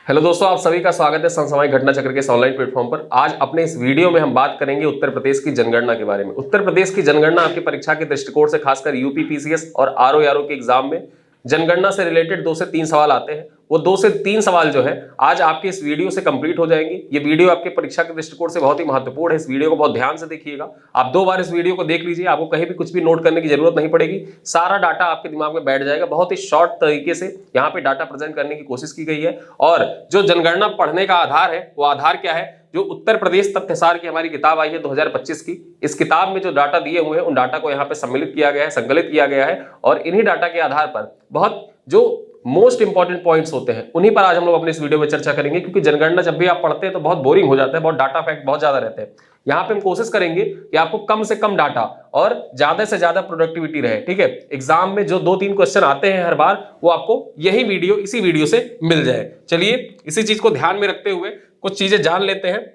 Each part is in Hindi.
हेलो दोस्तों, आप सभी का स्वागत है समसामयिक घटना चक्र के इस ऑनलाइन प्लेटफॉर्म पर। आज अपने इस वीडियो में हम बात करेंगे उत्तर प्रदेश की जनगणना के बारे में। उत्तर प्रदेश की जनगणना आपकी परीक्षा के दृष्टिकोण से खासकर यूपी पीसीएस और आरओ के एग्जाम में जनगणना से रिलेटेड 2 से 3 सवाल आते हैं। वो 2 से 3 सवाल जो है आज आपके इस वीडियो से कंप्लीट हो जाएंगे। ये वीडियो आपके परीक्षा के दृष्टिकोण से बहुत ही महत्वपूर्ण है। इस वीडियो को बहुत ध्यान से देखिएगा। आप 2 बार इस वीडियो को देख लीजिए, आपको कहीं भी कुछ भी नोट करने की जरूरत नहीं पड़ेगी। सारा डाटा आपके दिमाग में बैठ जाएगा। बहुत ही शॉर्ट तरीके से यहाँ पे डाटा प्रेजेंट करने की कोशिश की गई है। और जो जनगणना पढ़ने का आधार है, वो आधार क्या है? जो उत्तर प्रदेश तथ्यसार की हमारी किताब आई है 2025 की, इस किताब में जो डाटा दिए हुए हैं उन डाटा को यहाँ पे सम्मिलित किया गया है, संकलित किया गया है। और इन्हीं डाटा के आधार पर बहुत जो मोस्ट इंपॉर्टेंट पॉइंट्स होते हैं उन्हीं पर आज हम लोग अपने इस वीडियो में चर्चा करेंगे। क्योंकि जनगणना जब भी आप पढ़ते हैं तो बहुत बोरिंग हो जाता है, बहुत डाटा फैक्ट बहुत ज्यादा रहते हैं। यहाँ पे हम कोशिश करेंगे कि आपको कम से कम डाटा और ज्यादा से ज्यादा प्रोडक्टिविटी रहे। ठीक है, एग्जाम में जो 2-3 क्वेश्चन आते हैं हर बार, वो आपको यही वीडियो इसी वीडियो से मिल जाए। चलिए इसी चीज को ध्यान में रखते हुए कुछ चीजें जान लेते हैं।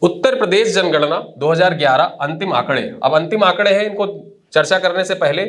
उत्तर प्रदेश जनगणना 2011 अंतिम आंकड़े। अब अंतिम आंकड़े हैं, इनको चर्चा करने से पहले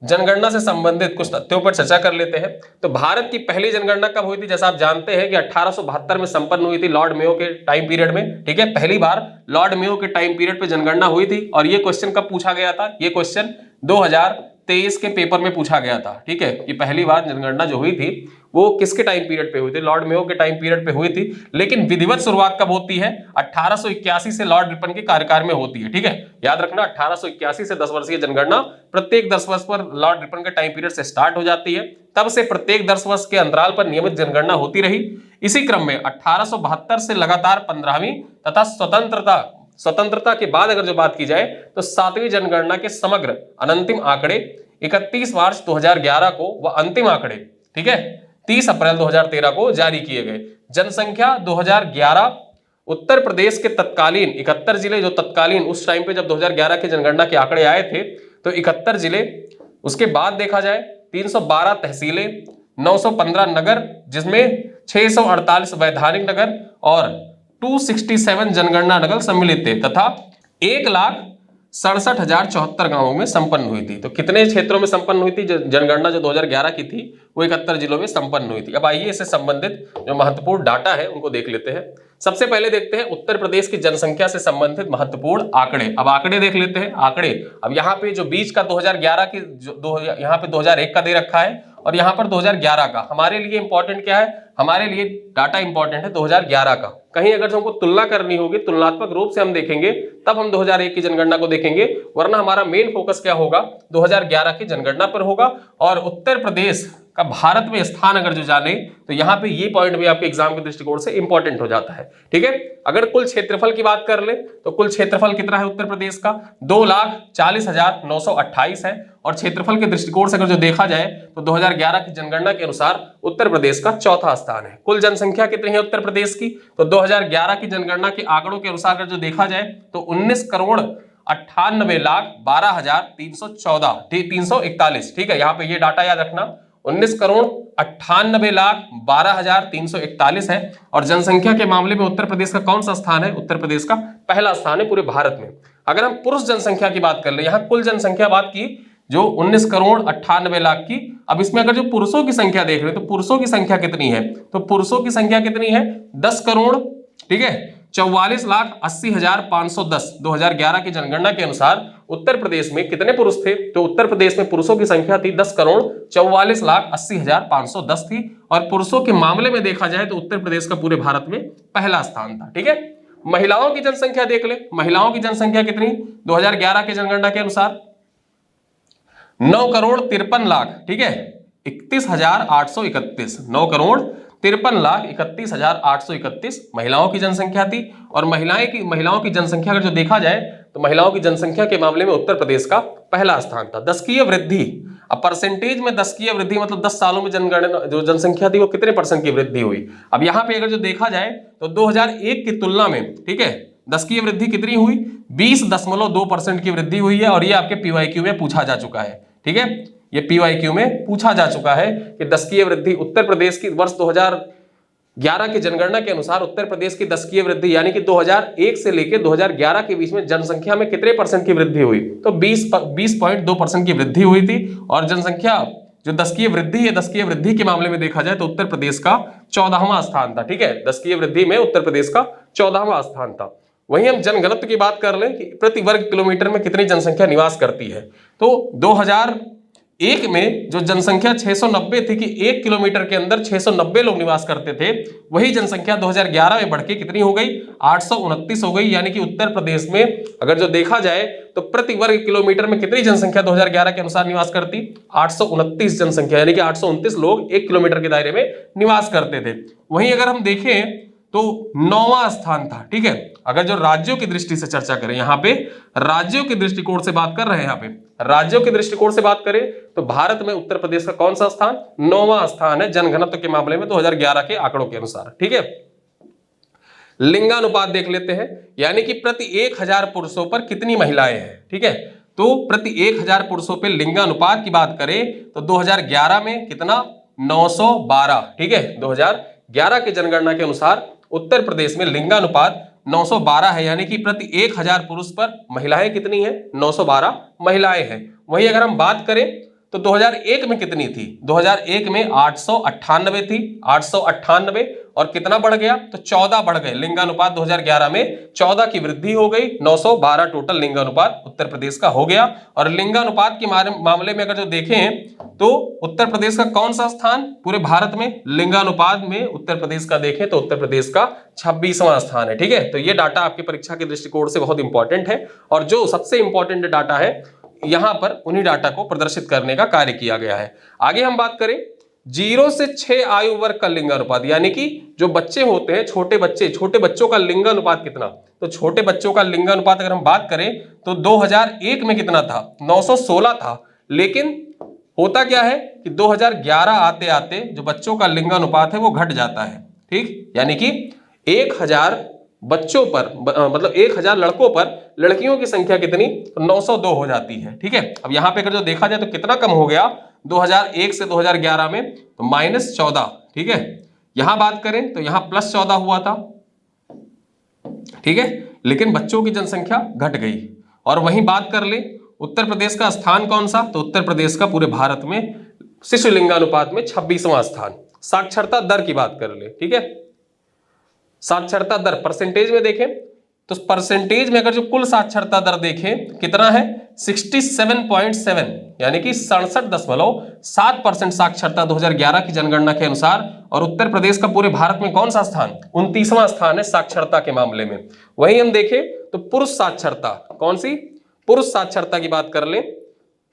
जनगणना से संबंधित कुछ तथ्यों पर चर्चा कर लेते हैं। तो भारत की पहली जनगणना कब हुई थी? जैसा आप जानते हैं कि 1872 में संपन्न हुई थी, लॉर्ड मेयो के टाइम पीरियड में। ठीक है, पहली बार लॉर्ड मेयो के टाइम पीरियड पे जनगणना हुई थी। और ये क्वेश्चन कब पूछा गया था? ये क्वेश्चन 2023 के पेपर में पूछा गया था। ठीक है, ये पहली बार जनगणना जो हुई थी वो किसके टाइम पीरियड पे हुई थी? लॉर्ड मेयो के टाइम पीरियड पे हुई थी। लेकिन विधिवत शुरुआत कब होती है? 1881 से लॉर्ड रिपन के कार्यकाल में होती है। ठीक है, याद रखना 1881 से 10 वर्षीय जनगणना प्रत्येक 10 वर्ष पर लॉर्ड रिपन के टाइम पीरियड से स्टार्ट हो जाती है। तब से प्रत्येक 10 वर्ष के अंतराल पर नियमित जनगणना होती रही। इसी क्रम में 1872 से लगातार 15वीं तथा स्वतंत्रता के बाद अगर जो बात की जाए तो 7वीं जनगणना के समग्र अनंतिम आंकड़े 31 मार्च 2011 को व अंतिम आंकड़े, ठीक है, 30 अप्रैल 2013 को जारी किए गए। जनसंख्या 2011 उत्तर प्रदेश के तत्कालीन 71 जिले, जो तत्कालीन उस टाइम पे जब 2011 के जनगणना के आंकड़े आए थे तो 71 जिले, उसके बाद देखा जाए 312 तहसीलें, 915 नगर, जिसमें 648 वैधानिक नगर और 267 जनगणना नगर सम्मिलित थे तथा 1,67,074 गांवों में संपन्न हुई थी। तो कितने क्षेत्रों में संपन्न हुई थी जनगणना? जो 2011 की थी वो 71 जिलों में संपन्न हुई थी। अब आइए इससे संबंधित जो महत्वपूर्ण डाटा है उनको देख लेते हैं। सबसे पहले देखते हैं उत्तर प्रदेश की जनसंख्या से संबंधित महत्वपूर्ण आंकड़े। अब आंकड़े देख लेते हैं। आंकड़े अब यहाँ पे जो बीच का 2011 की यहाँ पे 2001 का दे रखा है और यहाँ पर 2011 का। हमारे लिए इंपॉर्टेंट क्या है? हमारे लिए डाटा इंपॉर्टेंट है 2011 का। कहीं अगर हमको तुलना करनी होगी, तुलनात्मक रूप से हम देखेंगे, तब हम 2001 की जनगणना को देखेंगे। वरना हमारा मेन फोकस क्या होगा? 2011 की जनगणना पर होगा। और उत्तर प्रदेश का भारत में स्थान अगर जो जाने तो यहाँ पे ये पॉइंट भी आपके एग्जाम के दृष्टिकोण से इंपॉर्टेंट हो जाता है। ठीक है, अगर कुल क्षेत्रफल की बात कर ले तो कुल क्षेत्रफल कितना है उत्तर प्रदेश का? 2,40,928 है। और क्षेत्रफल के दृष्टिकोण से अगर जो देखा जाए तो 2011 की जनगणना के अनुसार उत्तर प्रदेश का चौथा स्थान है। कुल जनसंख्या कितनी है उत्तर प्रदेश की? तो 2011 की जनगणना के आंकड़ों के अनुसार अगर जो देखा जाए तो 19,98,12,341। ठीक है, यहाँ पे ये डाटा याद रखना, 19,98,12,341 है। और जनसंख्या के मामले में उत्तर प्रदेश का कौन सा स्थान है? उत्तर प्रदेश का पहला स्थान है पूरे भारत में। अगर हम पुरुष जनसंख्या की बात कर ले, यहाँ कुल जनसंख्या बात की जो 19,98,00,000 की। अब इसमें अगर जो पुरुषों की संख्या देख रहे हैं तो पुरुषों की संख्या कितनी है? तो पुरुषों की संख्या कितनी है? 10 करोड़, ठीक है, 44,80,510। 2011 की जनगणना के अनुसार उत्तर प्रदेश में कितने पुरुष थे? तो उत्तर प्रदेश में पुरुषों की संख्या थी 10,44,80,510 थी। और पुरुषों के मामले में देखा जाए तो उत्तर प्रदेश का पूरे भारत में पहला स्थान था। ठीक है, महिलाओं की जनसंख्या देख ले। महिलाओं की जनसंख्या कितनी 2011 की जनगणना के अनुसार? 9,53,00,000, ठीक है, 31,831। 9,53,31,831 महिलाओं की जनसंख्या थी। और महिलाओं की जनसंख्या अगर जो देखा जाए तो महिलाओं की जनसंख्या के मामले में उत्तर प्रदेश का पहला स्थान था। दशकीय वृद्धि, अब परसेंटेज में दशकीय वृद्धि मतलब 10 सालों में जनगणना जो जनसंख्या थी वो कितने % की वृद्धि हुई? अब यहाँ पे अगर जो देखा जाए तो 2001 की तुलना में, ठीक है, दशकीय वृद्धि कितनी हुई? 20.2% की वृद्धि हुई है। और ये आपके पीवाईक्यू में पूछा जा चुका है। ठीक है, ये पीवाईक्यू में पूछा जा चुका है कि दशकीय वृद्धि उत्तर प्रदेश की वर्ष 2011 की जनगणना के अनुसार उत्तर प्रदेश की दशकीय वृद्धि यानी कि 2001 से लेकर 2011 के बीच में जनसंख्या में कितने % की वृद्धि हुई? तो 20.2% की वृद्धि हुई थी। और जनसंख्या जो दशकीय वृद्धि है, दशकीय वृद्धि के मामले में देखा जाए तो उत्तर प्रदेश का 14वां स्थान था। ठीक है, दशकीय वृद्धि में उत्तर प्रदेश का 14वां स्थान था। वहीं हम जनघनत्व की बात कर लें कि प्रति वर्ग किलोमीटर में कितनी जनसंख्या निवास करती है, तो 2001 में जो जनसंख्या 690 थी कि 1 किलोमीटर के अंदर 690 लोग निवास करते थे, वही जनसंख्या 2011 में बढ़ के कितनी हो गई, 829 हो गई। यानी कि उत्तर प्रदेश में अगर जो देखा जाए तो प्रति वर्ग किलोमीटर में कितनी जनसंख्या 2011 के अनुसार निवास करती, 829 जनसंख्या, यानी कि 829 लोग 1 किलोमीटर के दायरे में निवास करते थे। वहीं अगर हम देखें तो 9वां स्थान था। ठीक है, अगर जो राज्यों की दृष्टि से चर्चा करें, यहाँ पे राज्यों के दृष्टिकोण से बात कर रहे हैं, यहाँ पे राज्यों के दृष्टिकोण से बात करें तो भारत में उत्तर प्रदेश का कौन सा स्थान, 9वां स्थान है जनघनत्व के मामले में 2011 के आंकड़ों के अनुसार। ठीक है, लिंगानुपात देख लेते हैं, यानी कि प्रति 1000 पुरुषों पर कितनी महिलाएं हैं। ठीक है, तो प्रति 1000 पुरुषों पर लिंगानुपात की बात करें तो 2011 में कितना, 912। ठीक है, 2011 की जनगणना के अनुसार उत्तर प्रदेश में लिंगानुपात 912 है, यानी कि प्रति 1000 पुरुष पर महिलाएं कितनी है, 912 महिलाएं हैं। वहीं अगर हम बात करें तो 2001 में कितनी थी, 2001 में 898 थी, 898, और कितना बढ़ गया, तो 14 बढ़ गए। लिंगानुपात 2011 में 14 की वृद्धि हो गई, 912 टोटल लिंगानुपात उत्तर प्रदेश का हो गया। और लिंगानुपात के मामले में अगर जो देखें तो उत्तर प्रदेश का कौन सा स्थान पूरे भारत में लिंगानुपात में उत्तर प्रदेश का देखें तो उत्तर प्रदेश का 26वां स्थान है। ठीक है, तो ये डाटा आपकी परीक्षा के दृष्टिकोण से बहुत इंपॉर्टेंट है, और जो सबसे इंपॉर्टेंट डाटा है यहां पर उन्हीं डाटा को प्रदर्शित करने का कार्य किया गया है। आगे हम बात करें 0 से 6 आयु वर्ग का लिंगानुपात, यानी कि जो बच्चे होते हैं, छोटे बच्चों का लिंगानुपात कितना, तो छोटे बच्चों का लिंगानुपात अगर हम बात करें तो 2001 में कितना था, 916 था। लेकिन होता क्या है कि 2011 आते आते जो बच्चों का लिंगानुपात है वो घट जाता है। ठीक, यानी कि 1000 बच्चों पर मतलब 1000 लड़कों पर लड़कियों की संख्या कितनी, 902 हो जाती है। ठीक है, अब यहां पे अगर जो देखा जाए तो कितना कम हो गया 2001 से 2011 में, तो -14। ठीक है, यहां बात करें तो यहां +14 हुआ था। ठीक है, लेकिन बच्चों की जनसंख्या घट गई। और वहीं बात कर ले उत्तर प्रदेश का स्थान कौन सा, तो उत्तर प्रदेश का पूरे भारत में शिशु लिंगानुपात में 26वां स्थान। साक्षरता दर की बात कर ले, ठीक है, साक्षरता दर परसेंटेज में देखें तो परसेंटेज में अगर जो कुल साक्षरता दर देखें कितना है, 67.7, यानी कि 67.7% साक्षरता 2011 की जनगणना के अनुसार। और उत्तर प्रदेश का पूरे भारत में कौन सा स्थान, 29वां स्थान है साक्षरता के मामले में। वहीं हम देखें तो पुरुष साक्षरता, कौन सी, पुरुष साक्षरता की बात कर लें,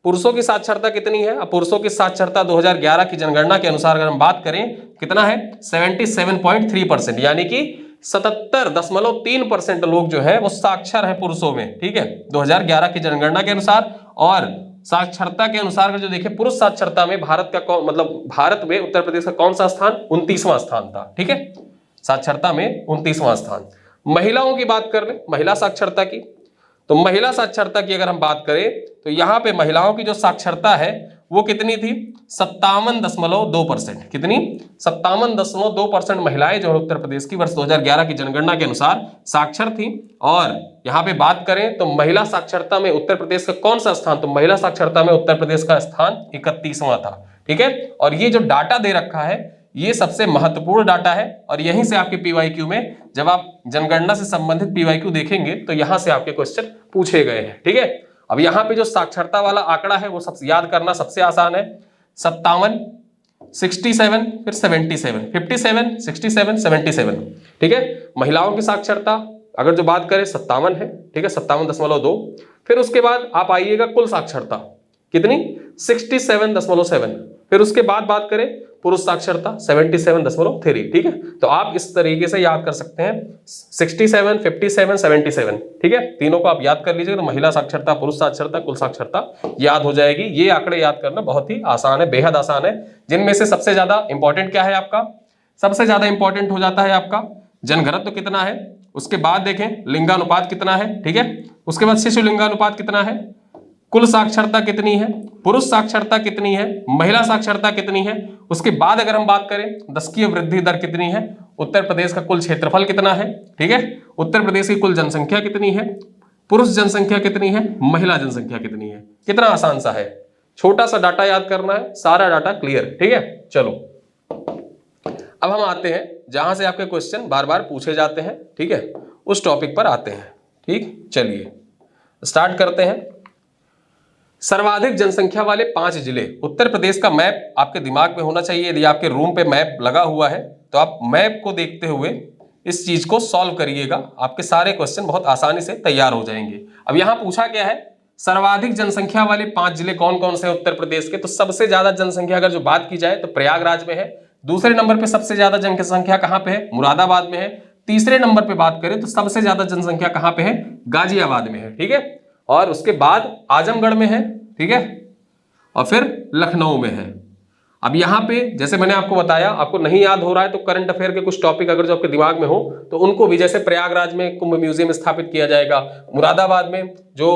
पुरुषों की साक्षरता कितनी है, अब पुरुषों की साक्षरता 2011 की जनगणना के अनुसार अगर हम बात करें कितना है, 77.3%, यानी कि 77.3% लोग जो है वो साक्षर है पुरुषों में। ठीक है, 2011 की जनगणना के अनुसार। और साक्षरता के अनुसार अगर जो देखें पुरुष साक्षरता में भारत का मतलब भारत में उत्तर प्रदेश का कौन सा स्थान, 29वां स्थान था। ठीक है, साक्षरता में 29वां स्थान। महिलाओं की बात कर ले, महिला साक्षरता की, तो महिला साक्षरता की अगर हम बात करें तो यहां पे महिलाओं की जो साक्षरता है वो कितनी थी, 57.2%। कितनी, 57.2% महिलाएं जो है उत्तर प्रदेश की वर्ष 2011 की जनगणना के अनुसार साक्षर थी। और यहां पे बात करें तो महिला साक्षरता में उत्तर प्रदेश का कौन सा स्थान, तो महिला साक्षरता में उत्तर प्रदेश का स्थान 31वां था। ठीक है, और ये जो डाटा दे रखा है ये सबसे महत्वपूर्ण डाटा है, और यहीं से आपके पीवाईक्यू में जब आप जनगणना से संबंधित पीवाईक्यू देखेंगे तो यहां से आपके क्वेश्चन पूछे गए हैं। ठीक है, अब यहां पे जो साक्षरता वाला आंकड़ा है वो सबसे याद करना सबसे आसान है, 57, 67, फिर 77, 57, 67, 77। ठीक है, महिलाओं की साक्षरता अगर जो बात करें 57 है। ठीक है, 57.2। फिर उसके बाद आप आइएगा कुल साक्षरता कितनी, 67.7। फिर उसके बाद बात करें पुरुष साक्षरता 77.3। ठीक है, तो आप इस तरीके से याद कर सकते हैं 67, 57, 77। ठीक है, तीनों को आप याद कर लीजिएगा तो महिला साक्षरता, पुरुष साक्षरता, कुल साक्षरता याद हो जाएगी। ये आंकड़े याद करना बहुत ही आसान है, बेहद आसान है। जिनमें से सबसे ज्यादा इंपॉर्टेंट क्या है आपका, सबसे ज्यादा इंपॉर्टेंट हो जाता है आपका जनघनत्व कितना है, उसके बाद देखें लिंगानुपात कितना है। ठीक है, उसके बाद शिशु लिंगानुपात कितना है, कुल साक्षरता कितनी है, पुरुष साक्षरता कितनी है, महिला साक्षरता कितनी है। उसके बाद अगर हम बात करें दशकीय वृद्धि दर कितनी है, उत्तर प्रदेश का कुल क्षेत्रफल कितना है। ठीक है, उत्तर प्रदेश की कुल जनसंख्या कितनी है, पुरुष जनसंख्या कितनी है, महिला जनसंख्या कितनी है। कितना आसान सा है, छोटा सा डाटा याद करना है, सारा डाटा क्लियर। ठीक है, चलो अब हम आते हैं जहां से आपके क्वेश्चन बार बार पूछे जाते हैं। ठीक है, उस टॉपिक पर आते हैं। ठीक, चलिए स्टार्ट करते हैं। सर्वाधिक जनसंख्या वाले 5 जिले। उत्तर प्रदेश का मैप आपके दिमाग में होना चाहिए। यदि आपके रूम पे मैप लगा हुआ है तो आप मैप को देखते हुए इस चीज को सॉल्व करिएगा, आपके सारे क्वेश्चन बहुत आसानी से तैयार हो जाएंगे। अब यहां पूछा गया है सर्वाधिक जनसंख्या वाले 5 जिले कौन कौन से उत्तर प्रदेश के। तो सबसे ज्यादा जनसंख्या अगर जो बात की जाए तो प्रयागराज में है। दूसरे नंबर पे सबसे ज्यादा जनसंख्या कहां पे है? मुरादाबाद में है। तीसरे नंबर पे बात करें तो सबसे ज्यादा जनसंख्या कहां पे है? गाजियाबाद में है। ठीक है, और उसके बाद आजमगढ़ में है। ठीक है, और फिर लखनऊ में है। अब यहां पे जैसे मैंने आपको बताया, आपको नहीं याद हो रहा है तो करंट अफेयर के कुछ टॉपिक अगर जो आपके दिमाग में हो तो उनको भी, जैसे प्रयागराज में कुंभ म्यूजियम स्थापित किया जाएगा, मुरादाबाद में जो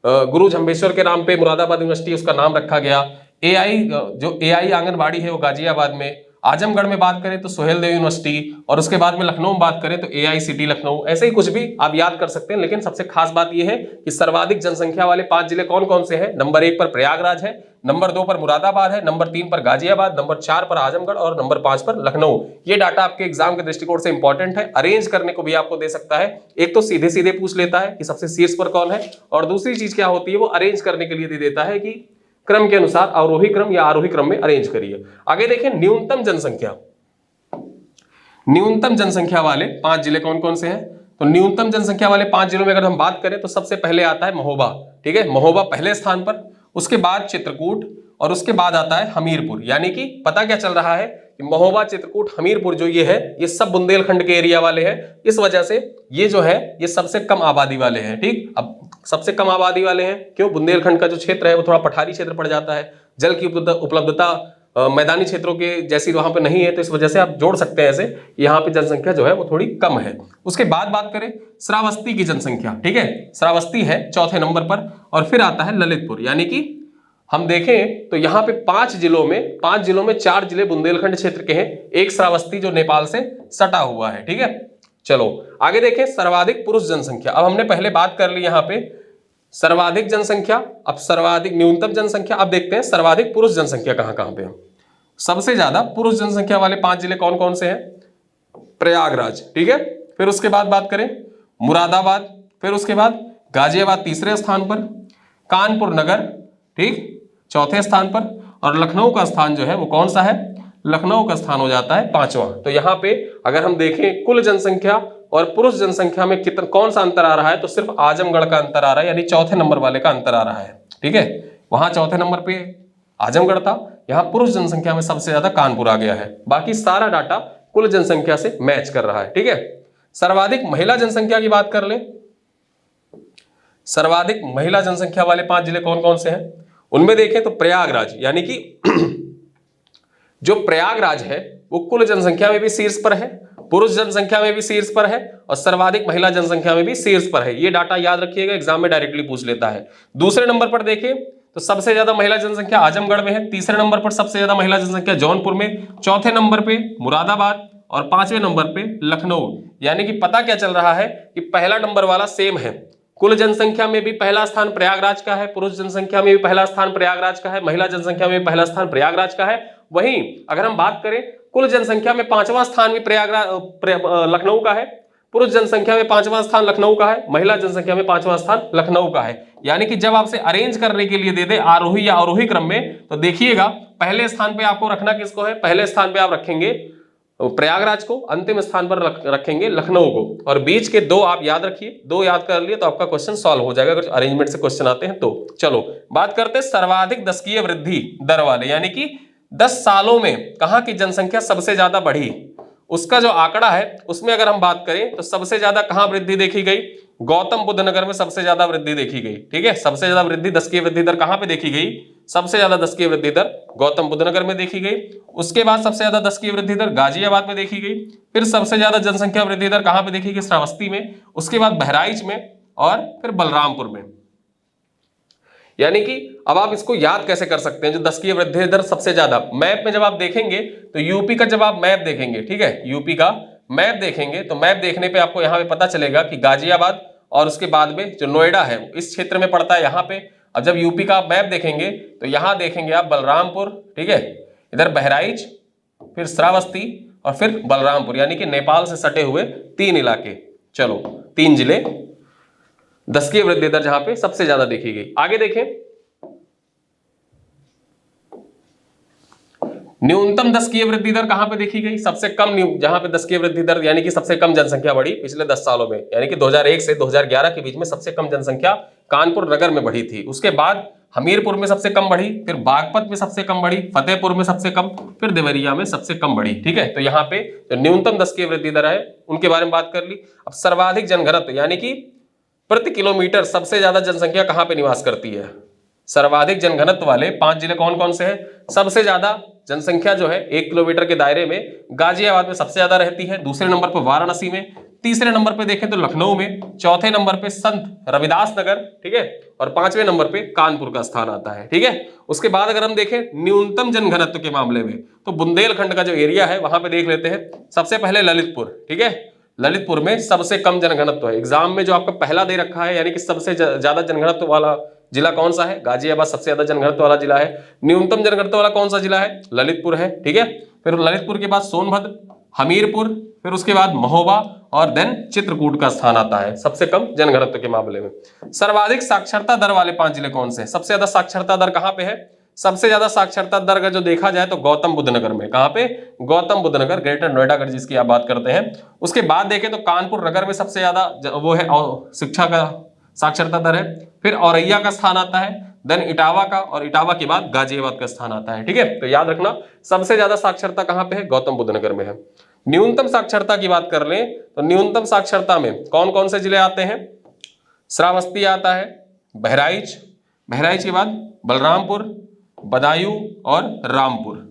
गुरु जम्भेश्वर के नाम पे मुरादाबाद यूनिवर्सिटी उसका नाम रखा गया, एआई आंगनबाड़ी है वो गाजियाबाद में, आजमगढ़ में बात करें तो सोहेलदेव यूनिवर्सिटी, और उसके बाद में लखनऊ में बात करें तो एआईसीटी लखनऊ। ऐसे ही कुछ भी आप याद कर सकते हैं, लेकिन सबसे खास बात यह है कि सर्वाधिक जनसंख्या वाले 5 जिले कौन कौन से हैं। नंबर 1 पर प्रयागराज है, नंबर 2 पर मुरादाबाद है, नंबर 3 पर गाजियाबाद, नंबर 4 पर आजमगढ़ और नंबर 5 पर लखनऊ। ये डाटा आपके एग्जाम के दृष्टिकोण से इंपॉर्टेंट है। अरेंज करने को भी आपको दे सकता है। एक तो सीधे सीधे पूछ लेता है कि सबसे शीर्ष पर कौन है, और दूसरी चीज क्या होती है, वो अरेंज करने के लिए दे देता है कि क्रम के अनुसार अवरोही क्रम या आरोही क्रम में अरेंज करिए। आगे देखें, न्यूनतम जनसंख्या। न्यूनतम जनसंख्या वाले 5 जिले कौन कौन से हैं? तो न्यूनतम जनसंख्या वाले 5 जिलों में अगर हम बात करें तो सबसे पहले आता है महोबा। ठीक है, महोबा पहले स्थान पर, उसके बाद चित्रकूट, और उसके बाद आता है हमीरपुर। यानी कि पता क्या चल रहा है कि महोबा, चित्रकूट, हमीरपुर जो ये है, ये सब बुंदेलखंड के एरिया वाले हैं। इस वजह से ये जो है ये सबसे कम आबादी वाले हैं। ठीक, अब सबसे कम आबादी वाले हैं क्यों? बुंदेलखंड का जो क्षेत्र है वो थोड़ा पठारी क्षेत्र पड़ जाता है, जल की उपलब्धता मैदानी क्षेत्रों के जैसी वहां पे नहीं है, तो इस वजह से आप जोड़ सकते हैं ऐसे, यहाँ पे जनसंख्या जो है वो थोड़ी कम है। उसके बाद बात करें श्रावस्ती की जनसंख्या। ठीक है, श्रावस्ती है चौथे नंबर पर, और फिर आता है ललितपुर। यानी कि हम देखें तो यहाँ पे 5 जिलों में 4 जिले बुंदेलखंड क्षेत्र के हैं, एक श्रावस्ती जो नेपाल से सटा हुआ है। ठीक है, चलो आगे देखें, सर्वाधिक पुरुष जनसंख्या। अब हमने पहले बात कर ली यहाँ पे सर्वाधिक जनसंख्या, अब सर्वाधिक न्यूनतम जनसंख्या। अब देखते हैं सर्वाधिक पुरुष जनसंख्या कहां कहां पे है। सबसे ज्यादा पुरुष जनसंख्या वाले 5 जिले कौन कौन से हैं? प्रयागराज। ठीक है, फिर उसके बाद बात करें मुरादाबाद, फिर उसके बाद गाजियाबाद तीसरे स्थान पर, कानपुर नगर ठीक चौथे स्थान पर, और लखनऊ का स्थान जो है वो कौन सा है? लखनऊ का स्थान हो जाता है 5वां। तो यहाँ पे अगर हम देखें कुल जनसंख्या और पुरुष जनसंख्या में कितना कौन सा अंतर आ रहा है, तो सिर्फ आजमगढ़ का अंतर आ रहा है, यानी चौथे नंबर वाले का अंतर आ रहा है। ठीक है, वहां चौथे नंबर पे आजमगढ़ था, यहाँ पुरुष जनसंख्या में सबसे ज्यादा कानपुर आ गया है। बाकी सारा डाटा कुल जनसंख्या से मैच कर रहा है। ठीक है, सर्वाधिक महिला जनसंख्या की बात कर ले। सर्वाधिक महिला जनसंख्या वाले 5 जिले कौन कौन से हैं? उनमें देखें तो प्रयागराज, यानी कि जो प्रयागराज है वो कुल जनसंख्या में भी शीर्ष पर है, पुरुष जनसंख्या में भी शीर्ष पर है, और सर्वाधिक महिला जनसंख्या में भी शीर्ष पर है। ये डाटा याद रखिएगा, एग्जाम में डायरेक्टली पूछ लेता है। दूसरे नंबर पर देखें तो सबसे ज्यादा महिला जनसंख्या आजमगढ़ में है, तीसरे नंबर पर सबसे ज्यादा महिला जनसंख्या जौनपुर में, चौथे नंबर पे मुरादाबाद, और 5वें नंबर पे लखनऊ। यानी कि पता क्या चल रहा है कि पहला नंबर वाला सेम है। कुल जनसंख्या में भी पहला स्थान प्रयागराज का है, पुरुष जनसंख्या में भी पहला स्थान प्रयागराज का है, महिला जनसंख्या में भी पहला स्थान प्रयागराज का है। वहीं अगर हम बात करें कुल जनसंख्या में 5वां स्थान भी लखनऊ का है, पुरुष जनसंख्या में 5वां स्थान लखनऊ का है, महिला जनसंख्या में 5वां स्थान लखनऊ का है। यानी कि जब आपसे अरेंज करने के लिए दे दे आरोही या अवरोही क्रम में, तो देखिएगा पहले स्थान पे आपको रखना किसको है? पहले स्थान पे आप रखेंगे प्रयागराज को, अंतिम स्थान पर रखेंगे लखनऊ को, और बीच के 2 आप याद रखिए। 2 याद कर लिए तो आपका क्वेश्चन सॉल्व हो जाएगा अगर अरेंजमेंट से क्वेश्चन आते हैं तो। चलो बात करते हैं सर्वाधिक दशकीय वृद्धि दर वाले, यानी कि 10 सालों में कहां की जनसंख्या सबसे ज्यादा बढ़ी, उसका जो आंकड़ा है उसमें अगर हम बात करें तो सबसे ज्यादा कहां वृद्धि देखी गई? गौतम बुद्ध नगर में सबसे ज्यादा वृद्धि देखी गई। ठीक है, सबसे ज्यादा वृद्धि दशकीय वृद्धि दर कहां पे देखी गई? सबसे ज्यादा दशकीय वृद्धि दर गौतम बुद्ध नगर में देखी गई। उसके बाद सबसे ज्यादा दशकीय वृद्धि दर गाजियाबाद में देखी गई। फिर सबसे ज्यादा जनसंख्या वृद्धि दर कहां पे देखी गई? श्रावस्ती में। उसके बाद बहराइच में, और फिर बलरामपुर में। यानी कि अब आप इसको याद कैसे कर सकते हैं? जो दशकीय वृद्धि दर सबसे ज्यादा, मैप में जब आप देखेंगे तो यूपी का जब आप मैप देखेंगे, ठीक है, यूपी का मैप देखेंगे तो मैप देखने पे आपको यहाँ पे पता चलेगा कि गाजियाबाद और उसके बाद में जो नोएडा है इस क्षेत्र में पड़ता है यहाँ पे, अब जब यूपी का आप मैप देखेंगे तो यहां देखेंगे आप बलरामपुर, ठीक है, इधर बहराइच, फिर श्रावस्ती और फिर बलरामपुर, यानी कि नेपाल से सटे हुए 3 इलाके। चलो 3 जिले, दशकीय वृद्धि दर जहां पे सबसे ज्यादा देखी गई। आगे देखें, न्यूनतम दशकीय वृद्धि दर कहां पे देखी गई? सबसे कम जहां पे दशकीय वृद्धि दर यानी कि सबसे कम जनसंख्या बढ़ी पिछले 10 सालों में, यानी कि 2001 से 2011 के बीच में सबसे कम जनसंख्या कानपुर नगर में बढ़ी थी। उसके बाद हमीरपुर में सबसे कम बढ़ी, फिर बागपत में सबसे कम बढ़ी, फतेहपुर में सबसे कम, फिर देवरिया में सबसे कम बढ़ी। ठीक है, तो यहाँ पे जो न्यूनतम दशकीय वृद्धि दर है उनके बारे में बात कर ली। अब सर्वाधिक जनघनत्व यानी कि प्रति किलोमीटर सबसे ज्यादा जनसंख्या कहां पे निवास करती है? सर्वाधिक जनघनत्व वाले 5 जिले कौन कौन से हैं? सबसे ज्यादा जनसंख्या जो है 1 किलोमीटर के दायरे में गाजियाबाद में सबसे ज्यादा रहती है, दूसरे नंबर पर वाराणसी में, तीसरे नंबर पे देखें तो लखनऊ में, चौथे नंबर पे संत रविदास नगर, ठीक है, और 5वें नंबर पे कानपुर का स्थान आता है। ठीक है, उसके बाद अगर हम देखें न्यूनतम जनघनत्व के मामले में तो बुंदेलखंड का जो एरिया है वहां पे देख लेते हैं। सबसे पहले ललितपुर, ठीक है, ललितपुर में सबसे कम जनघनत्व है। एग्जाम में जो आपका पहला दे रखा है यानी कि सबसे ज्यादा जनघनत्व वाला जिला कौन सा है? गाजियाबाद सबसे ज्यादा जनघनत्व वाला जिला है। न्यूनतम जनघनत्व वाला कौन सा जिला है? ललितपुर है। ठीक है, फिर ललितपुर के बाद सोनभद्र, हमीरपुर, फिर उसके बाद महोबा और देन चित्रकूट का स्थान आता है सबसे कम जनघनत्व के मामले में। सर्वाधिक साक्षरता दर वाले 5 जिले कौन से हैं? सबसे ज्यादा साक्षरता दर कहां पे है? सबसे ज्यादा साक्षरता दर का जो देखा जाए तो गौतम बुद्ध नगर में। कहां पे? गौतम बुद्ध नगर, ग्रेटर नोएडा अगर जिसकी आप बात करते हैं। उसके बाद देखें तो कानपुर नगर में सबसे ज्यादा वो है शिक्षा का साक्षरता दर है, फिर औरैया का स्थान आता है, देन इटावा का, और इटावा के बाद गाजियाबाद का स्थान आता है। ठीक है, तो याद रखना सबसे ज्यादा साक्षरता कहां पे है? गौतम बुद्ध नगर में है। न्यूनतम साक्षरता की बात कर लें तो न्यूनतम साक्षरता में कौन कौन से जिले आते हैं? श्रावस्ती आता है, बहराइच, बहराइच के बाद बलरामपुर, बदायूं और रामपुर।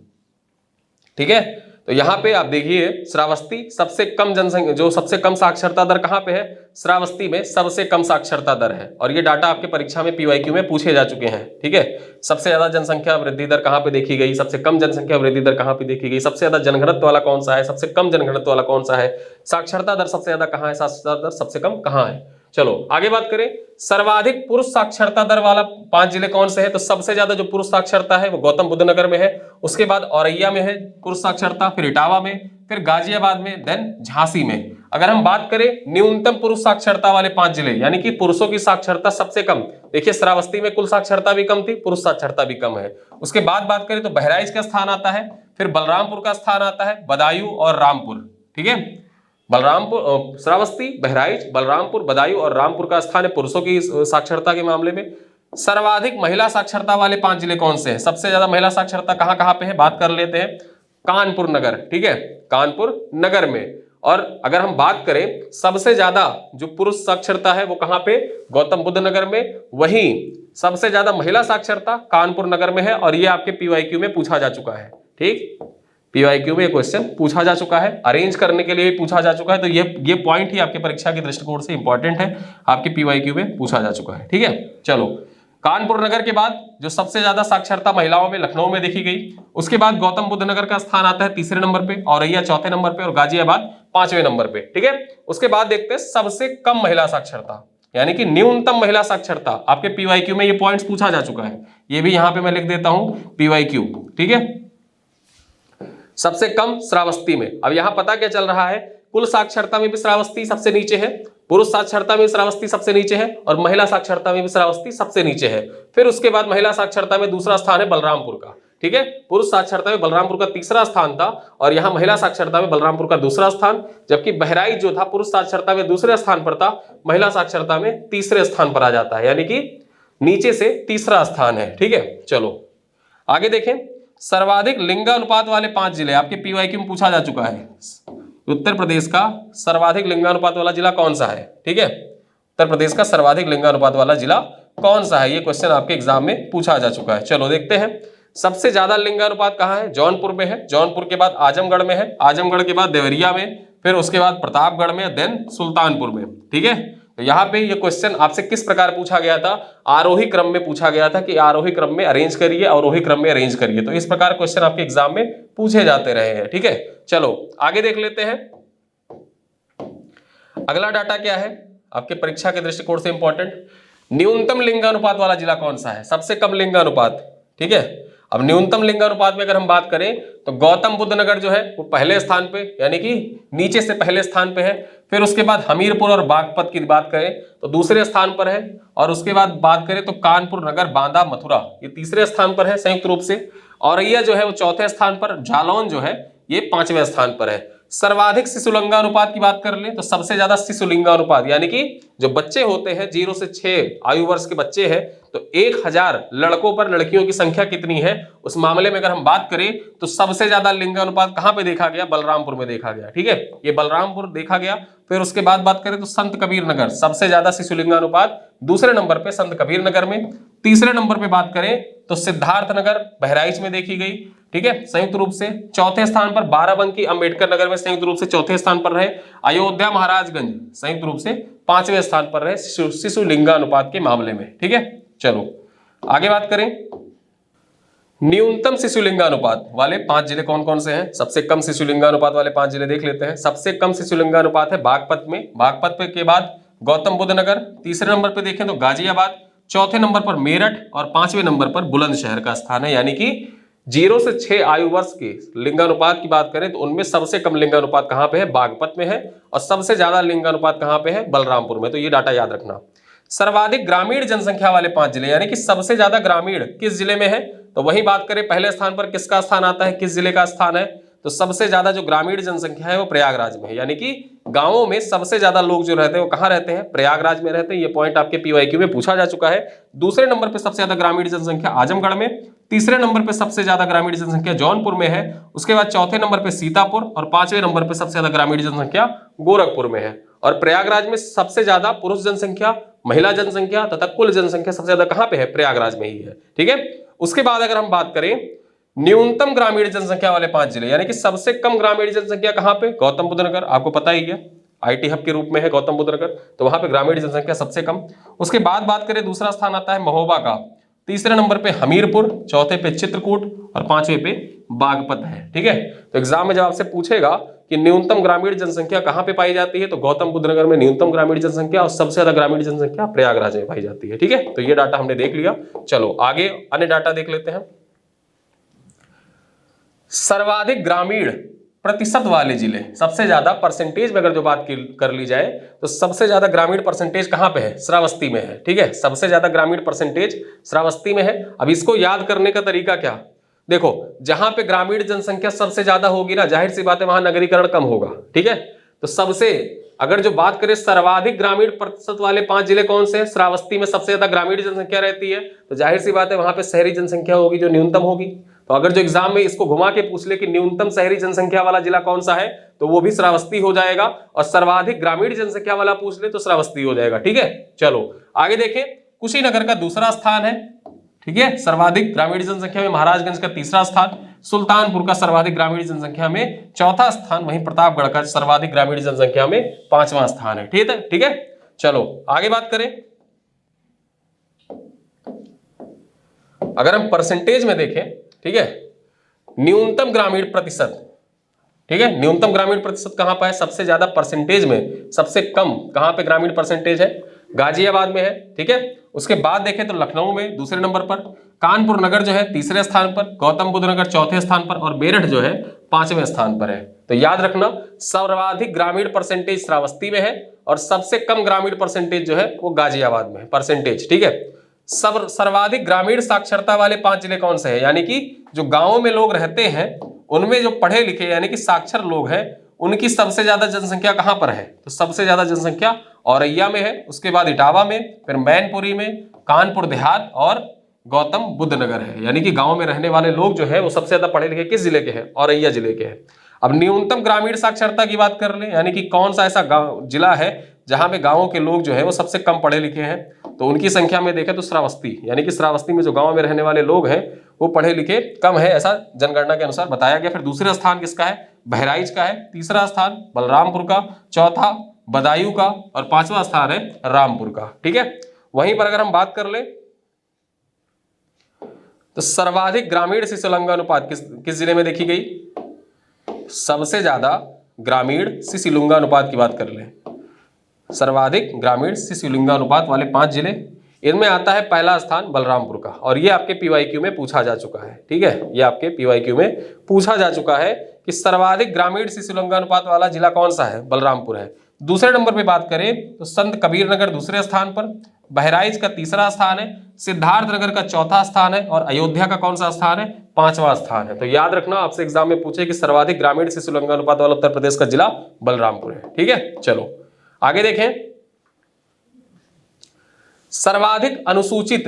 ठीक है, तो यहां पे आप देखिए श्रावस्ती सबसे कम जनसंख्या, जो सबसे कम साक्षरता दर कहां पे है? श्रावस्ती में सबसे कम साक्षरता दर है, और ये डाटा आपके परीक्षा में पीवाईक्यू में पूछे जा चुके हैं। ठीक है, सबसे ज्यादा जनसंख्या वृद्धि दर कहां पे देखी गई? सबसे कम जनसंख्या वृद्धि दर कहां पे देखी गई? सबसे ज्यादा जनघनत्व वाला कौन सा है? सबसे कम जनघनत्व वाला कौन सा है? साक्षरता दर सबसे ज्यादा कहां है? साक्षरता दर सबसे कम कहां है? चलो आगे बात करें, सर्वाधिक पुरुष साक्षरता दर वाला 5 जिले कौन से हैं? तो सबसे ज्यादा जो पुरुष साक्षरता है वो गौतम बुद्ध नगर में है, उसके बाद औरैया में है पुरुष साक्षरता, फिर इटावा में, फिर गाजियाबाद में, देन झांसी में। अगर हम बात करें न्यूनतम पुरुष साक्षरता वाले 5 जिले यानी कि पुरुषों की साक्षरता सबसे कम, देखिए श्रावस्ती में कुल साक्षरता भी कम थी, पुरुष साक्षरता भी कम है। उसके बाद बात करें तो बहराइच का स्थान आता है, फिर बलरामपुर का स्थान आता है, बदायूं और रामपुर। ठीक है, बलरामपुर, श्रावस्ती, बहराइच, बलरामपुर, बदायूं और रामपुर का स्थान है पुरुषों की साक्षरता के मामले में। सर्वाधिक महिला साक्षरता वाले 5 जिले कौन से हैं? सबसे ज्यादा महिला साक्षरता कहां कहां पे है? बात कर लेते हैं, कानपुर नगर, ठीक है, कानपुर नगर में। और अगर हम बात करें सबसे ज्यादा जो पुरुष साक्षरता है वो कहां पे? गौतम बुद्ध नगर में। वहीं सबसे ज्यादा महिला साक्षरता कानपुर नगर में है, और ये आपके पीवाईक्यू में पूछा जा चुका है। ठीक, पीवाईक्यू में क्वेश्चन पूछा जा चुका है, अरेंज करने के लिए पूछा जा चुका है, तो ये पॉइंट ही आपके परीक्षा के दृष्टिकोण से इंपॉर्टेंट है, आपके पीवाईक्यू में पूछा जा चुका है। ठीक है, चलो कानपुर नगर के बाद जो सबसे ज्यादा साक्षरता महिलाओं में लखनऊ में देखी गई, उसके बाद गौतम बुद्ध नगर का स्थान आता है तीसरे नंबर पे, औरैया चौथे नंबर पे और गाजियाबाद 5वें नंबर पे। ठीक है, उसके बाद देखते हैं सबसे कम महिला साक्षरता यानी कि न्यूनतम महिला साक्षरता। आपके पीवाईक्यू में ये पॉइंट्स पूछा जा चुका है, ये भी यहां पे मैं लिख देता हूं पीवाईक्यू। ठीक है, सबसे कम श्रावस्ती में। अब यहां पता क्या चल रहा है, कुल साक्षरता में भी श्रावस्ती सबसे नीचे है, पुरुष साक्षरता में श्रावस्ती सबसे नीचे है, और महिला साक्षरता में भी श्रावस्ती सबसे नीचे है। फिर उसके बाद महिला साक्षरता में दूसरा स्थान है बलरामपुर का। ठीक है, पुरुष साक्षरता में बलरामपुर का तीसरा स्थान था, और यहां महिला साक्षरता में बलरामपुर का दूसरा स्थान, जबकि बहराइच जो था पुरुष साक्षरता में दूसरे स्थान पर था, महिला साक्षरता में तीसरे स्थान पर आ जाता है, यानी कि नीचे से तीसरा स्थान है। ठीक है, चलो आगे देखें, सर्वाधिक लिंगानुपात वाले 5 जिले आपके पीवाईक्यू में पूछा जा चुका है। उत्तर प्रदेश का सर्वाधिक लिंगानुपात वाला जिला कौन सा है? ठीक है, उत्तर प्रदेश का सर्वाधिक लिंगानुपात वाला जिला कौन सा है? ये क्वेश्चन आपके एग्जाम में पूछा जा चुका है। चलो देखते हैं, सबसे ज्यादा लिंगानुपात कहाँ है? जौनपुर में है, जौनपुर के बाद आजमगढ़ में है, आजमगढ़ के बाद देवरिया में, फिर उसके बाद प्रतापगढ़ में, देन सुल्तानपुर में। ठीक है, तो यहाँ पे ये क्वेश्चन आपसे किस प्रकार पूछा गया था? आरोही क्रम में पूछा गया था कि आरोही क्रम में अरेंज करिए, अवरोही क्रम में अरेंज करिए। तो इस प्रकार क्वेश्चन आपके एग्जाम में पूछे जाते रहे हैं। ठीक है, चलो आगे देख लेते हैं। अगला डाटा क्या है आपके परीक्षा के दृष्टिकोण से इंपॉर्टेंट, न्यूनतम लिंगानुपात वाला जिला कौन सा है, सबसे कम लिंगानुपात, ठीक है। अब न्यूनतम लिंगानुपात में अगर हम बात करें तो गौतम बुद्ध नगर जो है वो पहले स्थान पे, यानी कि नीचे से पहले स्थान पे है। फिर उसके बाद हमीरपुर और बागपत की बात करें तो दूसरे स्थान पर है, और उसके बाद बात करें तो कानपुर नगर, बांदा, मथुरा ये तीसरे स्थान पर है संयुक्त रूप से। औरैया जो है वो चौथे स्थान पर, जालौन जो है ये 5वें स्थान पर है। सर्वाधिक शिशुलिंगानुपात की बात कर ले तो सबसे ज्यादा शिशुलिंगानुपात, यानी कि जो बच्चे होते हैं 0 से 6 आयु वर्ष के बच्चे हैं, तो 1000 लड़कों पर लड़कियों की संख्या कितनी है, उस मामले में अगर हम बात करें तो सबसे ज्यादा लिंगानुपात कहां पे देखा गया, बलरामपुर में देखा गया, ठीक है, ये बलरामपुर देखा गया। फिर उसके बाद बात करें तो संत कबीर नगर, सबसे ज्यादा शिशुलिंगानुपात दूसरे नंबर पे संत कबीर नगर में। तीसरे नंबर पे बात करें तो सिद्धार्थ नगर बहराइच में देखी गई, ठीक है, संयुक्त रूप से। चौथे स्थान पर बाराबंकी अंबेडकर नगर में संयुक्त रूप से चौथे स्थान पर रहे। अयोध्या महाराजगंज संयुक्त रूप से 5वें स्थान पर रहे शिशुलिंगानुपात के मामले में, ठीक है। चलो आगे बात करें, न्यूनतम शिशुलिंगानुपात वाले 5 जिले कौन कौन से हैं। सबसे कम शिशुलिंगानुपात वाले 5 जिले देख लेते हैं। सबसे कम शिशुलिंगानुपात है बागपत में, बागपत के बाद गौतम बुद्ध नगर, तीसरे नंबर पे देखें तो गाजियाबाद, चौथे नंबर पर मेरठ और 5वें नंबर पर बुलंदशहर का स्थान है। यानी कि 0 से 6 आयु वर्ष के लिंगानुपात की बात करें तो उनमें सबसे कम लिंगानुपात कहां पे है, बागपत में है, और सबसे ज्यादा लिंगानुपात कहां पे है, बलरामपुर में। तो ये डाटा याद रखना। सर्वाधिक ग्रामीण जनसंख्या वाले 5 जिले, यानी कि सबसे ज्यादा ग्रामीण किस जिले में है, तो वही बात करें पहले स्थान पर किसका स्थान आता है, किस जिले का स्थान है, तो सबसे ज्यादा जो ग्रामीण जनसंख्या है वो प्रयागराज में है। यानी कि गांवों में सबसे ज्यादा लोग जो रहते हैं वो कहां रहते हैं, प्रयागराज में रहते हैं। ये पॉइंट आपके पीवाईक्यू में पूछा जा चुका है। दूसरे नंबर पे सबसे ज्यादा ग्रामीण जनसंख्या आजमगढ़ में, तीसरे नंबर पे सबसे ज्यादा ग्रामीण जनसंख्या जौनपुर में है, उसके बाद चौथे नंबर पे सीतापुर, और 5वें नंबर पे सबसे ज्यादा ग्रामीण जनसंख्या गोरखपुर में है। और प्रयागराज में सबसे ज्यादा पुरुष जनसंख्या, महिला जनसंख्या तथा कुल जनसंख्या सबसे ज्यादा कहां पे है, प्रयागराज में ही है, ठीक है। उसके बाद अगर हम बात करें न्यूनतम ग्रामीण जनसंख्या वाले 5 जिले, यानी कि सबसे कम ग्रामीण जनसंख्या कहां पे, गौतम बुद्ध नगर, आपको पता ही है आईटी हब के रूप में है गौतम बुद्ध नगर, तो वहां पे ग्रामीण जनसंख्या सबसे कम। उसके बाद बात करें दूसरा स्थान आता है महोबा का, तीसरे नंबर पे हमीरपुर, चौथे पे चित्रकूट और 5वें पे बागपत है, ठीक है। तो एग्जाम में जब आपसे पूछेगा कि न्यूनतम ग्रामीण जनसंख्या कहां पे पाई जाती है, तो गौतम बुद्ध नगर में न्यूनतम ग्रामीण जनसंख्या, और सबसे ज्यादा ग्रामीण जनसंख्या प्रयागराज में पाई जाती है, ठीक है। तो ये डाटा हमने देख लिया। चलो आगे अन्य डाटा देख लेते हैं। सर्वाधिक ग्रामीण प्रतिशत वाले जिले, सबसे ज्यादा परसेंटेज में अगर जो बात कर ली जाए तो सबसे ज्यादा ग्रामीण परसेंटेज कहां पे है, श्रावस्ती में है, ठीक है। सबसे ज्यादा ग्रामीण परसेंटेज श्रावस्ती में है। अब इसको याद करने का तरीका क्या, देखो जहां पे ग्रामीण जनसंख्या सबसे ज्यादा होगी ना, जाहिर सी बात है वहां नगरीकरण कम होगा, ठीक है। तो सबसे अगर जो बात करें सर्वाधिक ग्रामीण प्रतिशत वाले 5 जिले कौन से हैं, श्रावस्ती में सबसे ज्यादा ग्रामीण जनसंख्या रहती है, तो जाहिर सी बात है वहां पे शहरी जनसंख्या होगी जो न्यूनतम होगी। तो अगर जो एग्जाम में इसको घुमा के पूछ ले कि न्यूनतम शहरी जनसंख्या वाला जिला कौन सा है, तो वो भी श्रावस्ती हो जाएगा, और सर्वाधिक ग्रामीण जनसंख्या वाला पूछ ले तो श्रावस्ती हो जाएगा, ठीक है। चलो आगे देखें, कुशीनगर का दूसरा स्थान है, ठीक है, सर्वाधिक ग्रामीण जनसंख्या में। महाराजगंज का तीसरा स्थान, सुल्तानपुर का सर्वाधिक ग्रामीण जनसंख्या में चौथा स्थान, वहीं प्रतापगढ़ का सर्वाधिक ग्रामीण जनसंख्या में 5वां स्थान है, ठीक है, ठीक है। चलो आगे बात करें, अगर हम परसेंटेज में देखें, ठीक है, न्यूनतम ग्रामीण प्रतिशत, ठीक है, न्यूनतम ग्रामीण प्रतिशत कहां पर है, सबसे ज्यादा परसेंटेज में सबसे कम कहां पे ग्रामीण परसेंटेज है, गाजियाबाद में है, ठीक है। उसके बाद देखें तो लखनऊ में दूसरे नंबर पर, कानपुर नगर जो है तीसरे स्थान पर, गौतम बुद्ध नगर चौथे स्थान पर, और मेरठ जो है 5वें स्थान पर है। तो याद रखना सर्वाधिक ग्रामीण परसेंटेज श्रावस्ती में है, और सबसे कम ग्रामीण परसेंटेज जो है वो गाजियाबाद में है परसेंटेज, ठीक है। सर्वाधिक ग्रामीण साक्षरता वाले 5 जिले कौन से हैं, यानी कि जो गांवों में लोग रहते हैं उनमें जो पढ़े लिखे यानी कि साक्षर लोग हैं उनकी सबसे ज्यादा जनसंख्या कहां पर है, तो सबसे ज्यादा जनसंख्या औरैया में है, उसके बाद इटावा में, फिर मैनपुरी में, कानपुर देहात और गौतम बुद्ध नगर है। यानी कि गांव में रहने वाले लोग जो है वो सबसे ज्यादा पढ़े लिखे किस जिले के हैं, औरैया जिले के हैं। अब न्यूनतम ग्रामीण साक्षरता की बात कर ले, यानी कि कौन सा ऐसा गांव जिला है जहां पे गांवों के लोग जो है वो सबसे कम पढ़े लिखे हैं, तो उनकी संख्या में देखें तो श्रावस्ती, यानी कि श्रावस्ती में जो गांव में रहने वाले लोग हैं वो पढ़े लिखे कम है, ऐसा जनगणना के अनुसार बताया गया। फिर दूसरा स्थान किसका है, बहराइच का है, तीसरा स्थान बलरामपुर का, चौथा बदायूं का, और 5वां स्थान है रामपुर का, ठीक है। वहीं पर अगर हम बात कर ले तो सर्वाधिक ग्रामीण शिशुलिंगानुपात किस जिले में देखी गई, सबसे ज्यादा ग्रामीण शिशुलिंगानुपात की बात कर ले, सर्वाधिक ग्रामीण शिशुलिंगानुपात वाले 5 जिले, इनमें आता है पहला स्थान बलरामपुर का, और ये आपके पीवाईक्यू में पूछा जा चुका है। ठीक है, ये आपके पीवाईक्यू में पूछा जा चुका है कि सर्वाधिक ग्रामीण शिशु लिंगानुपात वाला जिला कौन सा है, बलरामपुर है। दूसरे नंबर पे बात करें तो संत कबीर नगर दूसरे स्थान पर, बहराइच का तीसरा स्थान है, सिद्धार्थ नगर का चौथा स्थान है, और अयोध्या का कौन सा स्थान है, पांचवा स्थान है। तो याद रखना, आपसे एग्जाम में पूछे कि सर्वाधिक ग्रामीण शिशु लिंगानुपात वाला उत्तर प्रदेश का जिला बलरामपुर है। ठीक है, चलो आगे देखें। सर्वाधिक अनुसूचित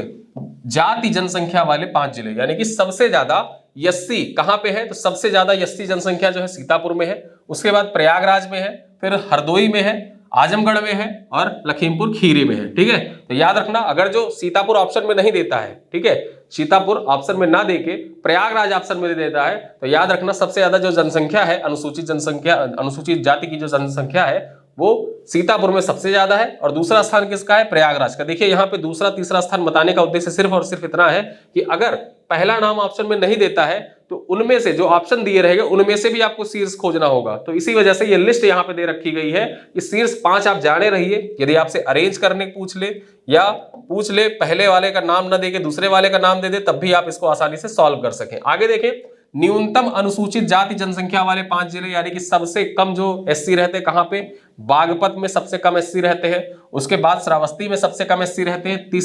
जाति जनसंख्या वाले 5 जिले, यानी कि सबसे ज्यादा एससी कहां पे है, तो सबसे ज्यादा एससी जनसंख्या जो है सीतापुर में है, उसके बाद प्रयागराज में है, फिर हरदोई में है, आजमगढ़ में है, और लखीमपुर खीरी में है। ठीक है, तो याद रखना, अगर जो सीतापुर ऑप्शन में नहीं देता है, ठीक है, सीतापुर ऑप्शन में ना देके प्रयागराज ऑप्शन में दे देता है, तो याद रखना सबसे ज्यादा जो जनसंख्या है, अनुसूचित जनसंख्या, अनुसूचित जाति की जो जनसंख्या है वो सीतापुर में सबसे ज्यादा है, और दूसरा स्थान किसका है, प्रयागराज का। देखिए यहाँ पे दूसरा तीसरा स्थान बताने का उद्देश्य सिर्फ और सिर्फ इतना है कि अगर पहला नाम ऑप्शन में नहीं देता है तो उनमें से जो ऑप्शन दिए रहेंगे उनमें से भी आपको शीर्ष खोजना होगा। तो इसी वजह से ये लिस्ट यहाँ पे दे रखी गई है कि शीर्ष 5 आप जाने रहिए। यदि आपसे अरेंज करने पूछ ले या पूछ ले पहले वाले का नाम न दे के दूसरे वाले का नाम दे दे, तब भी आप इसको आसानी से सॉल्व कर सकें। आगे देखें, न्यूनतम अनुसूचित जाति जनसंख्या वाले 5 जिले, यानी कि सबसे कम जो एससी रहते हैं कहां पे, बागपत में सबसे कम एससी रहते हैं, उसके बाद श्रावस्ती में सबसे कम एससी रहते हैं, तीसरे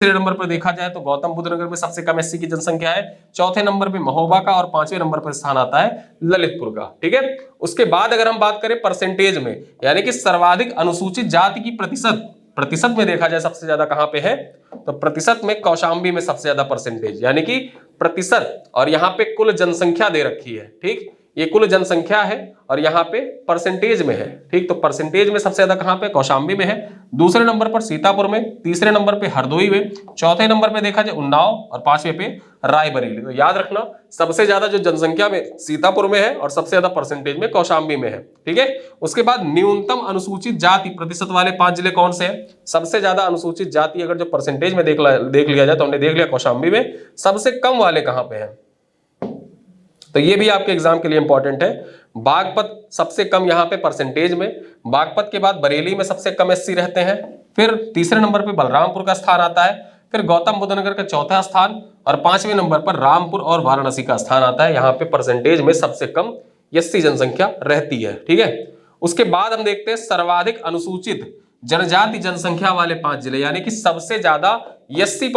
नंबर पर देखा जाए तो गौतम बुद्ध नगर में सबसे कम एससी की जनसंख्या है, चौथे नंबर पे महोबा का, और 5वें नंबर पर स्थान आता है ललितपुर का। ठीक है, उसके बाद अगर हम बात करें परसेंटेज में, यानी कि सर्वाधिक अनुसूचित जाति की प्रतिशत में देखा जाए सबसे ज्यादा कहां पे है, तो प्रतिशत में कौशाम्बी में सबसे ज्यादा परसेंटेज, यानी कि प्रतिशत, और यहाँ पे कुल जनसंख्या दे रखी है। ठीक, ये कुल जनसंख्या है और यहाँ पे परसेंटेज में है। ठीक, तो परसेंटेज में सबसे ज्यादा कहां पे, कौशाम्बी में है, दूसरे नंबर पर सीतापुर में, तीसरे नंबर पे हरदोई में, चौथे नंबर पे देखा जाए उन्नाव, और 5वें पे रायबरेली। तो याद रखना सबसे ज्यादा जो जनसंख्या में सीतापुर में है और सबसे ज्यादा परसेंटेज में कौशाम्बी में है। ठीक है, उसके बाद न्यूनतम अनुसूचित जाति प्रतिशत वाले 5 जिले कौन से हैं, सबसे ज्यादा अनुसूचित जाति अगर जो परसेंटेज में देख लिया जाए तो हमने देख लिया कौशाम्बी में, सबसे कम वाले कहां पे हैं, तो ये भी आपके एग्जाम के लिए इंपॉर्टेंट है। बागपत सबसे कम यहाँ पे परसेंटेज में, बागपत के बाद बरेली में सबसे कम एससी रहते हैं, फिर तीसरे नंबर पे बलरामपुर का स्थान आता है, फिर गौतम बुद्ध नगर का चौथा स्थान, और 5वें नंबर पर रामपुर और वाराणसी का स्थान आता है। यहाँ पे परसेंटेज में सबसे कम एससी जनसंख्या रहती है। ठीक है, उसके बाद हम देखते हैं सर्वाधिक अनुसूचित जनजाति जनसंख्या वाले 5 जिले, यानी कि सबसे ज्यादा एसटी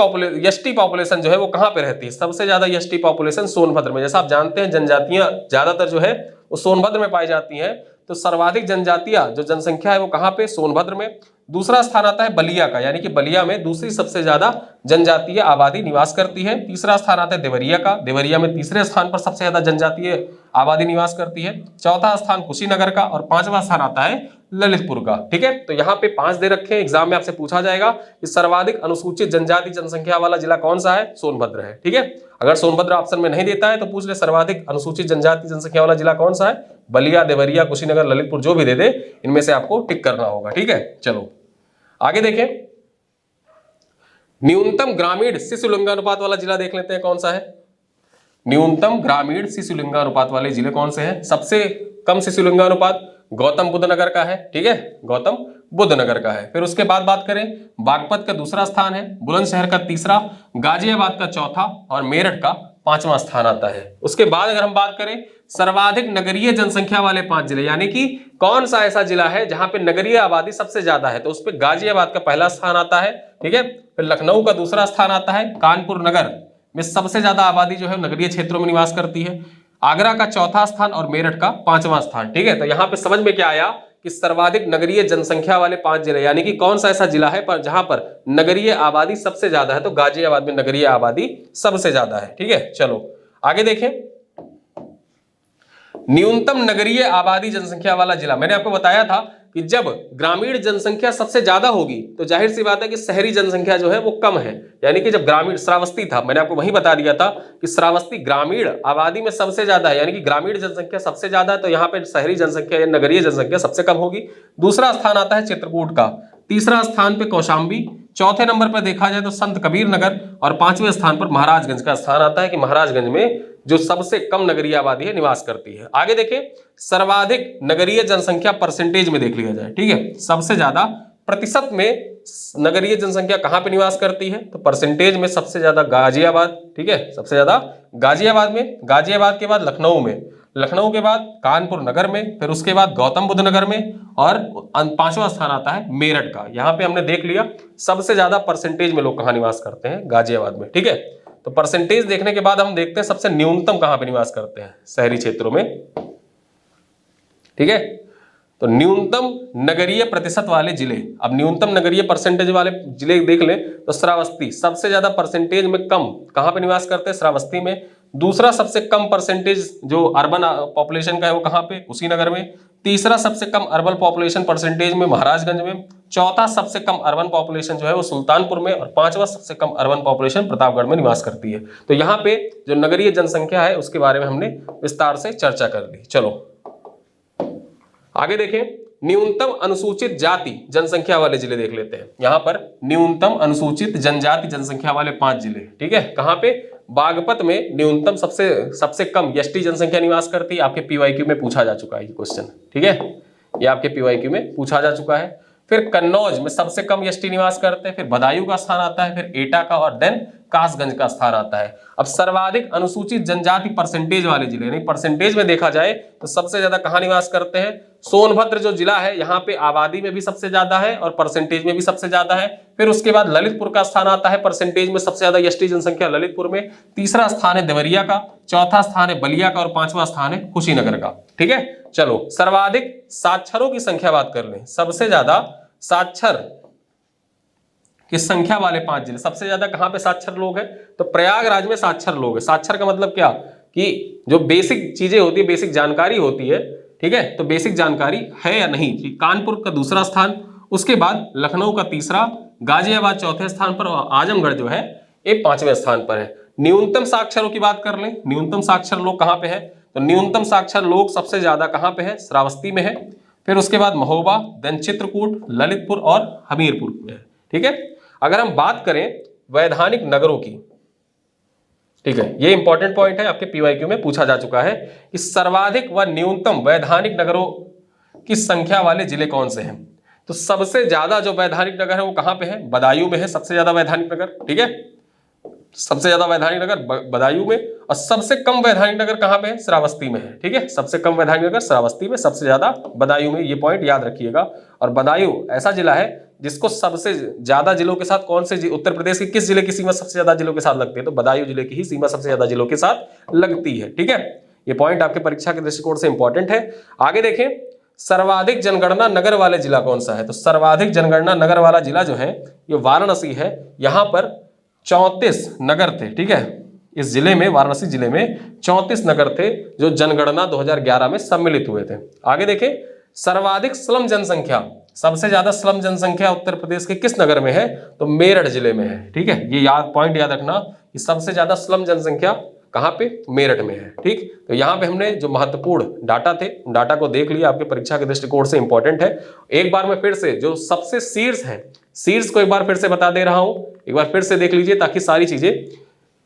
पॉपुलेशन जो है वो कहां पे रहती है, सबसे ज्यादा एसटी पॉपुलेशन सोनभद्र में। जैसा आप जानते हैं जनजातियां ज्यादातर जो है वो सोनभद्र में पाई जाती हैं, तो सर्वाधिक जनजातियां जो जनसंख्या है वो कहां पे, सोनभद्र में। दूसरा स्थान आता है बलिया का, यानी कि बलिया में दूसरी सबसे ज्यादा जनजातीय आबादी निवास करती है। तीसरा स्थान आता है देवरिया का, देवरिया में तीसरे स्थान पर सबसे ज्यादा जनजातीय आबादी निवास करती है। चौथा स्थान कुशीनगर का, और 5वां स्थान आता है ललितपुर का। ठीक है, तो यहाँ पे 5 दे रखे हैं, एग्जाम में आपसे पूछा जाएगा कि सर्वाधिक अनुसूचित जनजाति जनसंख्या वाला जिला कौन सा है, सोनभद्र है। ठीक है, अगर सोनभद्र ऑप्शन में नहीं देता है तो पूछ ले सर्वाधिक अनुसूचित जनजाति जनसंख्या वाला जिला कौन सा है, बलिया, देवरिया, कुशीनगर, ललितपुर, जो भी दे दे इनमें से आपको टिक करना होगा। ठीक है, चलो आगे देखें, न्यूनतम ग्रामीण शिशु लिंगानुपात वाला जिला देख लेते हैं कौन सा है। न्यूनतम ग्रामीण शिशु लिंगानुपात वाले जिले कौन से हैं, सबसे कम शिशु लिंगानुपात गौतम बुद्ध नगर का है। ठीक है, गौतम बुद्ध नगर का है। फिर उसके बाद बात करें, बागपत का दूसरा स्थान है, बुलंदशहर का तीसरा, गाजियाबाद का चौथा, और मेरठ का 5वां स्थान आता है। उसके बाद अगर हम बात करें सर्वाधिक नगरीय जनसंख्या वाले 5 जिले, यानी कि कौन सा ऐसा जिला है जहां पे नगरीय आबादी सबसे ज्यादा है, तो उस पर गाजियाबाद का पहला स्थान आता है। ठीक है, फिर लखनऊ का दूसरा स्थान आता है, कानपुर नगर में सबसे ज्यादा आबादी जो है नगरीय क्षेत्रों में निवास करती है, आगरा का चौथा स्थान, और मेरठ का 5वां स्थान। ठीक है, तो यहाँ पे समझ में क्या आया कि सर्वाधिक नगरीय जनसंख्या वाले 5 जिले, यानी कि कौन सा ऐसा जिला है पर जहां पर नगरीय आबादी सबसे ज्यादा है, तो गाजियाबाद में नगरीय आबादी सबसे ज्यादा है। ठीक है, चलो आगे देखें, न्यूनतम नगरीय आबादी जनसंख्या वाला जिला, मैंने आपको बताया था कि जब ग्रामीण जनसंख्या सबसे ज्यादा होगी तो जाहिर सी बात है कि शहरी जनसंख्या जो है वो कम है। यानी कि जब ग्रामीण श्रावस्ती था, मैंने आपको वही बता दिया था कि श्रावस्ती ग्रामीण आबादी में सबसे ज्यादा है, यानी कि ग्रामीण जनसंख्या सबसे ज्यादा है, तो यहाँ पे शहरी जनसंख्या या नगरीय जनसंख्या सबसे कम होगी। दूसरा स्थान आता है चित्रकूट का, तीसरा स्थान पे कौशाम्बी, चौथे नंबर पर देखा जाए तो संत कबीर नगर, और 5वें स्थान पर महाराजगंज का स्थान आता है कि महाराजगंज में जो सबसे कम नगरीय आबादी है निवास करती है। आगे देखें, सर्वाधिक नगरीय जनसंख्या परसेंटेज में देख लिया जाए। ठीक है, सबसे ज्यादा प्रतिशत में नगरीय जनसंख्या कहाँ पे निवास करती है? तो परसेंटेज में सबसे ज्यादा गाजियाबाद, ठीक है, सबसे ज्यादा गाजियाबाद में, गाजियाबाद के बाद लखनऊ में, लखनऊ के बाद कानपुर नगर में, फिर उसके बाद गौतम बुद्ध नगर में, और पांचवा स्थान आता है मेरठ का। यहाँ पे हमने देख लिया सबसे ज्यादा परसेंटेज में लोग कहाँ निवास करते हैं, गाजियाबाद में, ठीक है। तो परसेंटेज देखने के बाद हम देखते हैं सबसे न्यूनतम कहाँ पे निवास करते हैं, शहरी क्षेत्रों में, ठीक है। तो न्यूनतम नगरीय प्रतिशत वाले जिले, अब न्यूनतम नगरीय परसेंटेज वाले जिले देख लें तो श्रावस्ती सबसे ज्यादा परसेंटेज में कम कहां पे निवास करते हैं, श्रावस्ती में। दूसरा सबसे कम परसेंटेज जो अर्बन पॉपुलेशन का है वो कहां पे, कुशीनगर में। तीसरा सबसे कम अर्बन पॉपुलेशन परसेंटेज में महाराजगंज में। चौथा सबसे कम अर्बन पॉपुलेशन जो है वो सुल्तानपुर में, और पांचवा सबसे कम अर्बन पॉपुलेशन प्रतापगढ़ में निवास करती है। तो यहाँ पे जो नगरीय जनसंख्या है उसके बारे में हमने विस्तार से चर्चा कर ली। चलो आगे देखें, न्यूनतम अनुसूचित जाति जनसंख्या वाले जिले देख लेते हैं। यहां पर न्यूनतम अनुसूचित जनजाति जनसंख्या वाले 5 जिले, ठीक है। कहां पे, बागपत में न्यूनतम सबसे कम एसटी जनसंख्या निवास करती है। आपके पीवाईक्यू में पूछा जा चुका है ये क्वेश्चन, ठीक है, ये आपके पीवाईक्यू में पूछा जा चुका है। फिर कन्नौज में सबसे कम एसटी निवास करते हैं, फिर बदायूं का स्थान आता है, फिर एटा का, और देन कासगंज का स्थान आता है। अब सर्वाधिक अनुसूचित जनजाति परसेंटेज वाले जिले, यानी परसेंटेज में देखा जाए तो सबसे ज्यादा कहां निवास करते हैं, सोनभद्र जो जिला है यहाँ पे आबादी में भी सबसे ज्यादा है और परसेंटेज में भी सबसे ज्यादा है। फिर उसके बाद ललितपुर का स्थान आता है, परसेंटेज में सबसे ज्यादा एसटी जनसंख्या ललितपुर में। तीसरा स्थान है देवरिया का, चौथा स्थान है बलिया का, और पांचवा स्थान है कुशीनगर का, ठीक है। चलो सर्वाधिक साक्षरों की संख्या बात कर लें। सबसे ज्यादा साक्षर की संख्या वाले 5 जिले, सबसे ज्यादा कहां पे साक्षर लोग हैं, तो प्रयागराज में साक्षर लोग हैं। साक्षर का मतलब क्या, कि जो बेसिक चीजें होती है, बेसिक जानकारी होती है, ठीक है, तो बेसिक जानकारी है या नहीं, कि कानपुर का दूसरा स्थान, उसके बाद लखनऊ का तीसरा, गाजियाबाद चौथे स्थान पर, और आजमगढ़ जो है ये 5वें स्थान पर है। न्यूनतम साक्षरों की बात कर लें, न्यूनतम साक्षर लोग कहां पे है, तो न्यूनतम साक्षर लोग सबसे ज्यादा कहां पे है, श्रावस्ती में है। फिर उसके बाद महोबा, देन चित्रकूट, ललितपुर और हमीरपुर में है, ठीक है। अगर हम बात करें वैधानिक नगरों की, ठीक है, ये इंपॉर्टेंट पॉइंट है, आपके पीवाईक्यू में पूछा जा चुका है कि सर्वाधिक व न्यूनतम वैधानिक नगरों की संख्या वाले जिले कौन से हैं। तो सबसे ज्यादा जो वैधानिक नगर है वो कहां पे है, बदायूं में है सबसे ज्यादा वैधानिक नगर, ठीक है, सबसे ज्यादा वैधानिक नगर बदायूं में। और सबसे कम वैधानिक नगर कहां पे है, श्रावस्ती में है, ठीक है, सबसे कम वैधानिक नगर श्रावस्ती में, सबसे ज्यादा बदायूं में। ये पॉइंट याद रखिएगा। और बदायूं ऐसा जिला है जिसको सबसे ज्यादा जिलों के साथ, कौन से उत्तर प्रदेश के किस जिले की सीमा सबसे ज्यादा जिलों के साथ लगती है, तो बदायूं जिले की ही सीमा सबसे ज्यादा जिलों के साथ लगती है, ठीक है। ये पॉइंट आपके परीक्षा के दृष्टिकोण से इंपॉर्टेंट है। आगे देखें, सर्वाधिक जनगणना नगर वाले जिला कौन सा है, तो सर्वाधिक जनगणना नगर वाला जिला जो है ये वाराणसी है। यहां पर 34 नगर थे, ठीक है, इस जिले में, वाराणसी जिले में 34 नगर थे जो जनगणना 2011 में सम्मिलित हुए थे। आगे देखें, सर्वाधिक स्लम जनसंख्या, सबसे ज्यादा स्लम जनसंख्या उत्तर प्रदेश के किस नगर में है, तो मेरठ जिले में है, ठीक है। ये पॉइंट याद रखना कि सबसे ज्यादा स्लम जनसंख्या कहां पे, मेरठ में है, ठीक। तो यहाँ पे हमने जो महत्वपूर्ण डाटा थे, डाटा को देख लिया, आपके परीक्षा के दृष्टिकोण से इंपॉर्टेंट है। एक बार मैं फिर से जो सबसे शीर्ष है, शीर्ष को एक बार फिर से बता दे रहा हूं, एक बार फिर से देख लीजिए ताकि सारी चीजें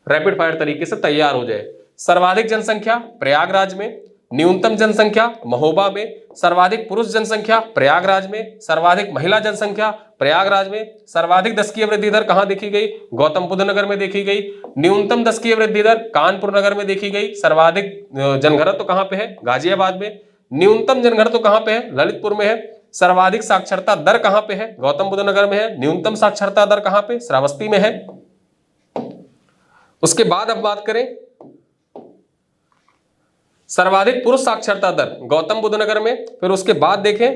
रैपिड फायर तरीके से तैयार हो जाए। सर्वाधिक जनसंख्या प्रयागराज में, न्यूनतम जनसंख्या महोबा में, सर्वाधिक पुरुष जनसंख्या प्रयागराज में, सर्वाधिक महिला जनसंख्या प्रयागराज में, सर्वाधिक दशकीय वृद्धि दर कहां देखी गई, गौतम बुद्ध नगर में देखी गई, न्यूनतम दशकीय वृद्धि दर कानपुर नगर में देखी गई, सर्वाधिक जनघनत्व कहां पे है, गाजियाबाद में, न्यूनतम जनघनत्व कहां पे है, ललितपुर में है, सर्वाधिक साक्षरता दर कहां पे है, गौतम बुद्ध नगर में है, न्यूनतम साक्षरता दर कहां पे, श्रावस्ती में है। उसके बाद अब बात करें सर्वाधिक पुरुष साक्षरता दर गौतम बुद्ध नगर में, फिर उसके बाद देखें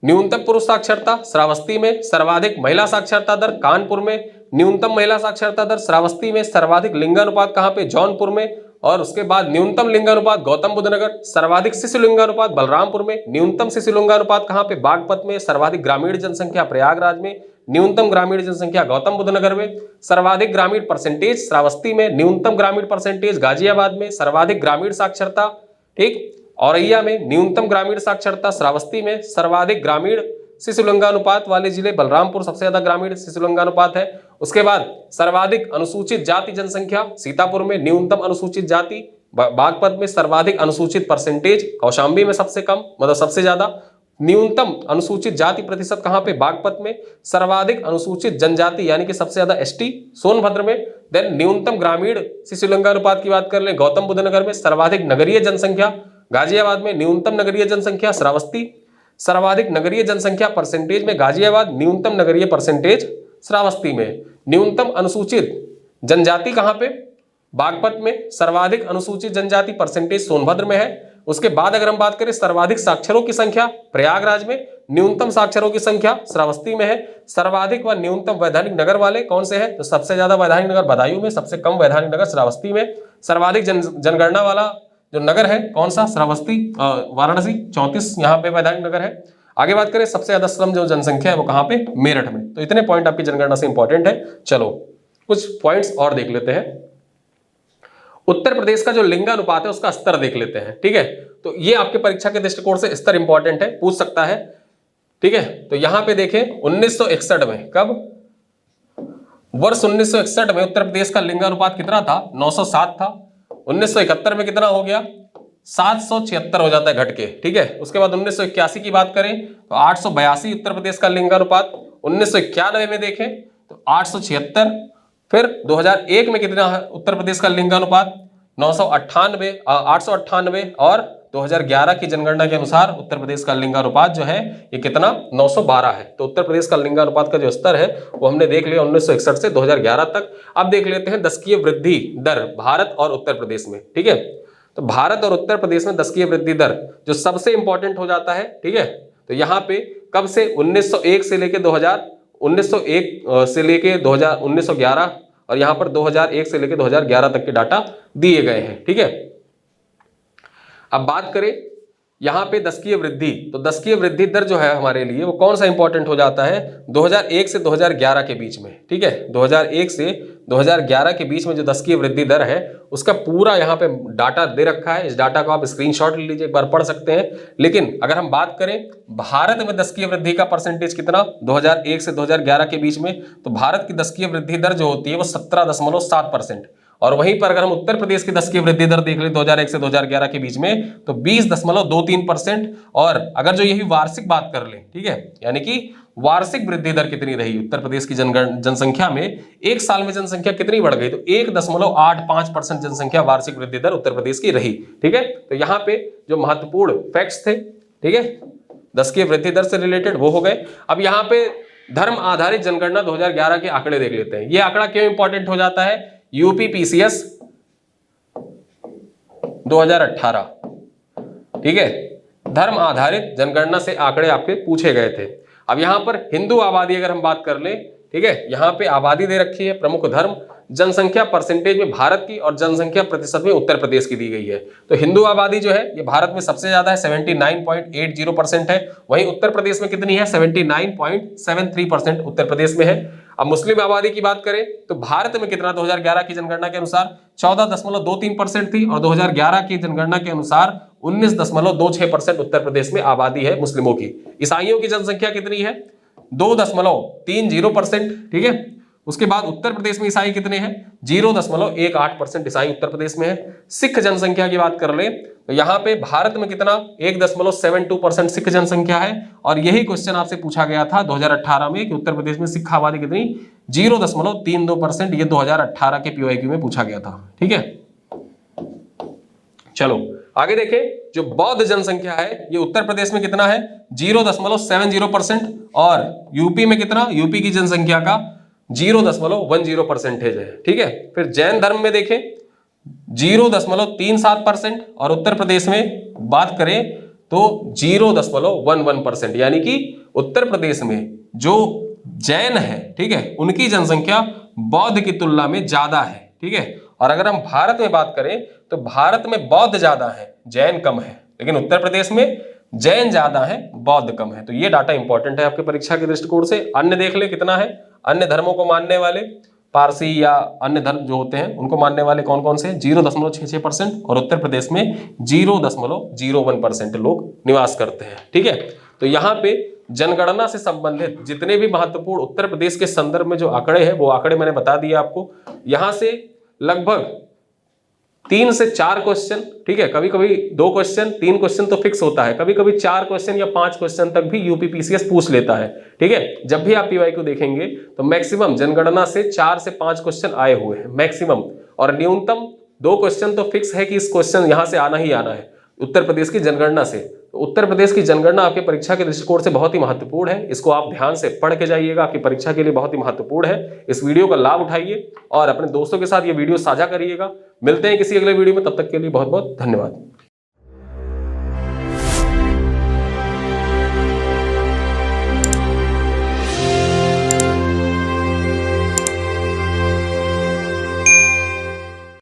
न्यूनतम पुरुष साक्षरता श्रावस्ती में, सर्वाधिक महिला साक्षरता दर कानपुर में, न्यूनतम महिला साक्षरता दर श्रावस्ती में, सर्वाधिक लिंगानुपात कहां पे, जौनपुर में, और उसके बाद न्यूनतम लिंगानुपात गौतम बुद्ध नगर, सर्वाधिक शिशु लिंगानुपात बलरामपुर में, न्यूनतम शिशु लिंगानुपात कहां पे, बागपत में, सर्वाधिक ग्रामीण जनसंख्या प्रयागराज में, न्यूनतम ग्रामीण जनसंख्या गौतम बुद्ध नगर में, सर्वाधिक ग्रामीण परसेंटेज श्रावस्ती में, न्यूनतम ग्रामीण परसेंटेज गाजियाबाद में, सर्वाधिक ग्रामीण साक्षरता, ठीक, औरैया में, न्यूनतम ग्रामीण साक्षरता श्रावस्ती में, सर्वाधिक ग्रामीण शिशु लिंगानुपात वाले जिले बलरामपुर सबसे ज्यादा ग्रामीण शिशु लिंगानुपात है। उसके बाद सर्वाधिक अनुसूचित जाति जनसंख्या सीतापुर में, न्यूनतम अनुसूचित जाति बागपत में, सर्वाधिक अनुसूचित परसेंटेज कौशाम्बी में सबसे कम, मतलब सबसे ज्यादा, न्यूनतम अनुसूचित जाति प्रतिशत कहां पे? बागपत में। सर्वाधिक अनुसूचित जनजाति यानी कि सबसे ज्यादा एसटी सोनभद्र में। देन न्यूनतम ग्रामीण शिशु लिंगानुपात की बात कर ले गौतम बुद्ध नगर में। सर्वाधिक नगरीय जनसंख्या गाजियाबाद में। न्यूनतम नगरीय जनसंख्या श्रावस्ती। सर्वाधिक नगरीय जनसंख्या परसेंटेज में गाजियाबाद, न्यूनतम नगरीय परसेंटेज श्रावस्ती में। न्यूनतम अनुसूचित जनजाति कहां पे? बागपत में। सर्वाधिक अनुसूचित जनजाति परसेंटेज सोनभद्र में है। उसके बाद अगर हम बात करें सर्वाधिक साक्षरों की संख्या प्रयागराज में। न्यूनतम साक्षरों की संख्या श्रावस्ती में है। सर्वाधिक व न्यूनतम वैधानिक नगर वाले कौन से हैं? तो सबसे ज्यादा वैधानिक नगर बदायूं में, सबसे कम वैधानिक नगर श्रावस्ती में। सर्वाधिक जनगणना वाला जो नगर है कौन सा? श्रावस्ती, वाराणसी 34 यहाँ पे वैधानिक नगर है। आगे बात करें सबसे ज्यादा स्लम जो जनसंख्या है वो कहाँ पे? मेरठ में। तो इतने पॉइंट आपकी जनगणना से इंपॉर्टेंट है। चलो कुछ पॉइंट्स और देख लेते हैं। उत्तर प्रदेश का जो लिंगानुपात है उसका स्तर देख लेते हैं। ठीक है, तो ये आपके परीक्षा के दृष्टिकोण से स्तर इंपॉर्टेंट है, पूछ सकता है। ठीक है, तो यहां पे देखें 1961 में, कब? वर्ष 1961 में उत्तर प्रदेश का लिंगानुपात कितना था? 907 था। 1971 में कितना हो गया? 776 हो जाता है घट के। ठीक है, उसके बाद 1981 की बात करें तो 882 उत्तर प्रदेश का लिंगानुपात। 1991 में देखें तो 876। फिर 2001 में कितना है उत्तर प्रदेश का लिंगानुपात? 898 और 2011 की जनगणना के अनुसार उत्तर प्रदेश का लिंगानुपात जो है ये कितना? 912 है। तो उत्तर प्रदेश का लिंगानुपात का जो स्तर है वो हमने देख लिया 1961 से 2011 तक। अब देख लेते हैं दशकीय वृद्धि दर भारत और उत्तर प्रदेश में। ठीक है, तो भारत और उत्तर प्रदेश में दशकीय वृद्धि दर जो सबसे इंपॉर्टेंट हो जाता है। ठीक है, तो यहाँ पे कब से? 1901 से लेके 1911 और यहां पर 2001 से लेकर 2011 तक के डाटा दिए गए हैं। ठीक है, अब बात करें यहां पे दशकीय वृद्धि, तो दशकीय वृद्धि दर जो है हमारे लिए वो कौन सा इंपॉर्टेंट हो जाता है? 2001 से 2011 के बीच में। ठीक है, 2001 से 2011 के बीच में जो दशकीय वृद्धि दर है उसका पूरा यहाँ पे डाटा दे रखा है। इस डाटा को आप स्क्रीनशॉट ले लीजिए, एक बार पढ़ सकते हैं। लेकिन अगर हम बात करें भारत में दशकीय वृद्धि का परसेंटेज कितना 2001 से 2011 के बीच में, तो भारत की दशकीय वृद्धि दर जो होती है वो 17.7%। और वहीं पर अगर हम उत्तर प्रदेश की दशकीय वृद्धि दर देख लें 2001 से 2011 के बीच में तो 20.23%। और अगर जो यही वार्षिक बात कर लें, ठीक है, यानी कि वार्षिक वृद्धि दर कितनी रही उत्तर प्रदेश की जनसंख्या में, एक साल में जनसंख्या कितनी बढ़ गई? तो 1.85% जनसंख्या वार्षिक वृद्धि दर उत्तर प्रदेश की रही। ठीक है, तो यहाँ पे जो महत्वपूर्ण फैक्ट्स थे, ठीक है, दशकीय वृद्धि दर से रिलेटेड वो हो गए। अब यहाँ पे धर्म आधारित जनगणना 2011 के आंकड़े देख लेते हैं। ये आंकड़ा क्यों इंपॉर्टेंट हो जाता है? यूपी पीसीएस 2018, ठीक है, धर्म आधारित जनगणना से आंकड़े आपके पूछे गए थे। अब यहां पर हिंदू आबादी अगर हम बात कर लें, ठीक है, यहां पे आबादी दे रखी है, प्रमुख धर्म, जनसंख्या परसेंटेज में भारत की और जनसंख्या प्रतिशत में उत्तर प्रदेश की दी गई है। तो हिंदू आबादी जो है ये भारत में सबसे ज्यादा है, 79.80% है। वहीं उत्तर प्रदेश में कितनी है? 79.73% उत्तर प्रदेश में है। अब मुस्लिम आबादी की बात करें तो भारत में कितना 2011 की जनगणना के अनुसार 14.23% थी और 2011 की जनगणना के अनुसार 19.26% उत्तर प्रदेश में आबादी है मुस्लिमों की। ईसाइयों की जनसंख्या कितनी है? 2.30%, ठीक है। उसके बाद उत्तर प्रदेश में ईसाई कितने हैं? 0.18% ईसाई उत्तर प्रदेश में है। सिख जनसंख्या की बात कर ले तो यहाँ पे भारत में कितना 1.72% सिख जनसंख्या है। और यही क्वेश्चन आपसे पूछा गया था 2018 में कि उत्तर प्रदेश में सिख आबादी कितनी? 0.32%। ये 2018 के पीवाईक्यू में पूछा गया था, ठीक है। चलो आगे देखें, जो बौद्ध जनसंख्या है ये उत्तर प्रदेश में कितना है? 0.70% और यूपी में कितना? यूपी की जनसंख्या का 0.10% है, ठीक है। फिर जैन धर्म में देखें 0.37% और उत्तर प्रदेश में बात करें तो 0.11%, यानी कि उत्तर प्रदेश में जो जैन है, ठीक है, उनकी जनसंख्या बौद्ध की तुलना में ज्यादा है, ठीक है। और अगर हम भारत में बात करें तो भारत में बौद्ध ज्यादा है, जैन कम है, लेकिन उत्तर प्रदेश में जैन ज्यादा है, बौद्ध कम है। तो ये डाटा इंपॉर्टेंट है आपके परीक्षा के दृष्टिकोण से। अन्य देख ले कितना है, अन्य धर्मों को मानने वाले, पारसी या अन्य धर्म जो होते हैं उनको मानने वाले कौन कौन से? 0.66% और उत्तर प्रदेश में 0.01% लोग निवास करते हैं, ठीक है। तो यहाँ पे जनगणना से संबंधित जितने भी महत्वपूर्ण उत्तर प्रदेश के संदर्भ में जो आंकड़े हैं वो आंकड़े मैंने बता दिए आपको। यहां से लगभग 3 से 4 क्वेश्चन, ठीक है, कभी कभी 2 क्वेश्चन 3 क्वेश्चन तो फिक्स होता है, कभी कभी 4 क्वेश्चन या 5 क्वेश्चन तक भी यूपीपीसीएस पूछ लेता है। ठीक है, जब भी आप पीवाईक्यू देखेंगे तो मैक्सिमम जनगणना से 4 से 5 क्वेश्चन आए हुए हैं मैक्सिमम, और न्यूनतम 2 क्वेश्चन तो फिक्स है कि इस क्वेश्चन यहां से आना ही आना है उत्तर प्रदेश की जनगणना से। तो उत्तर प्रदेश की जनगणना आपके परीक्षा के दृष्टिकोण से बहुत ही महत्वपूर्ण है, इसको आप ध्यान से पढ़ के जाइएगा, आपकी परीक्षा के लिए बहुत ही महत्वपूर्ण है। इस वीडियो का लाभ उठाइए और अपने दोस्तों के साथ ये वीडियो साझा करिएगा। मिलते हैं किसी अगले वीडियो में, तब तक के लिए बहुत बहुत धन्यवाद।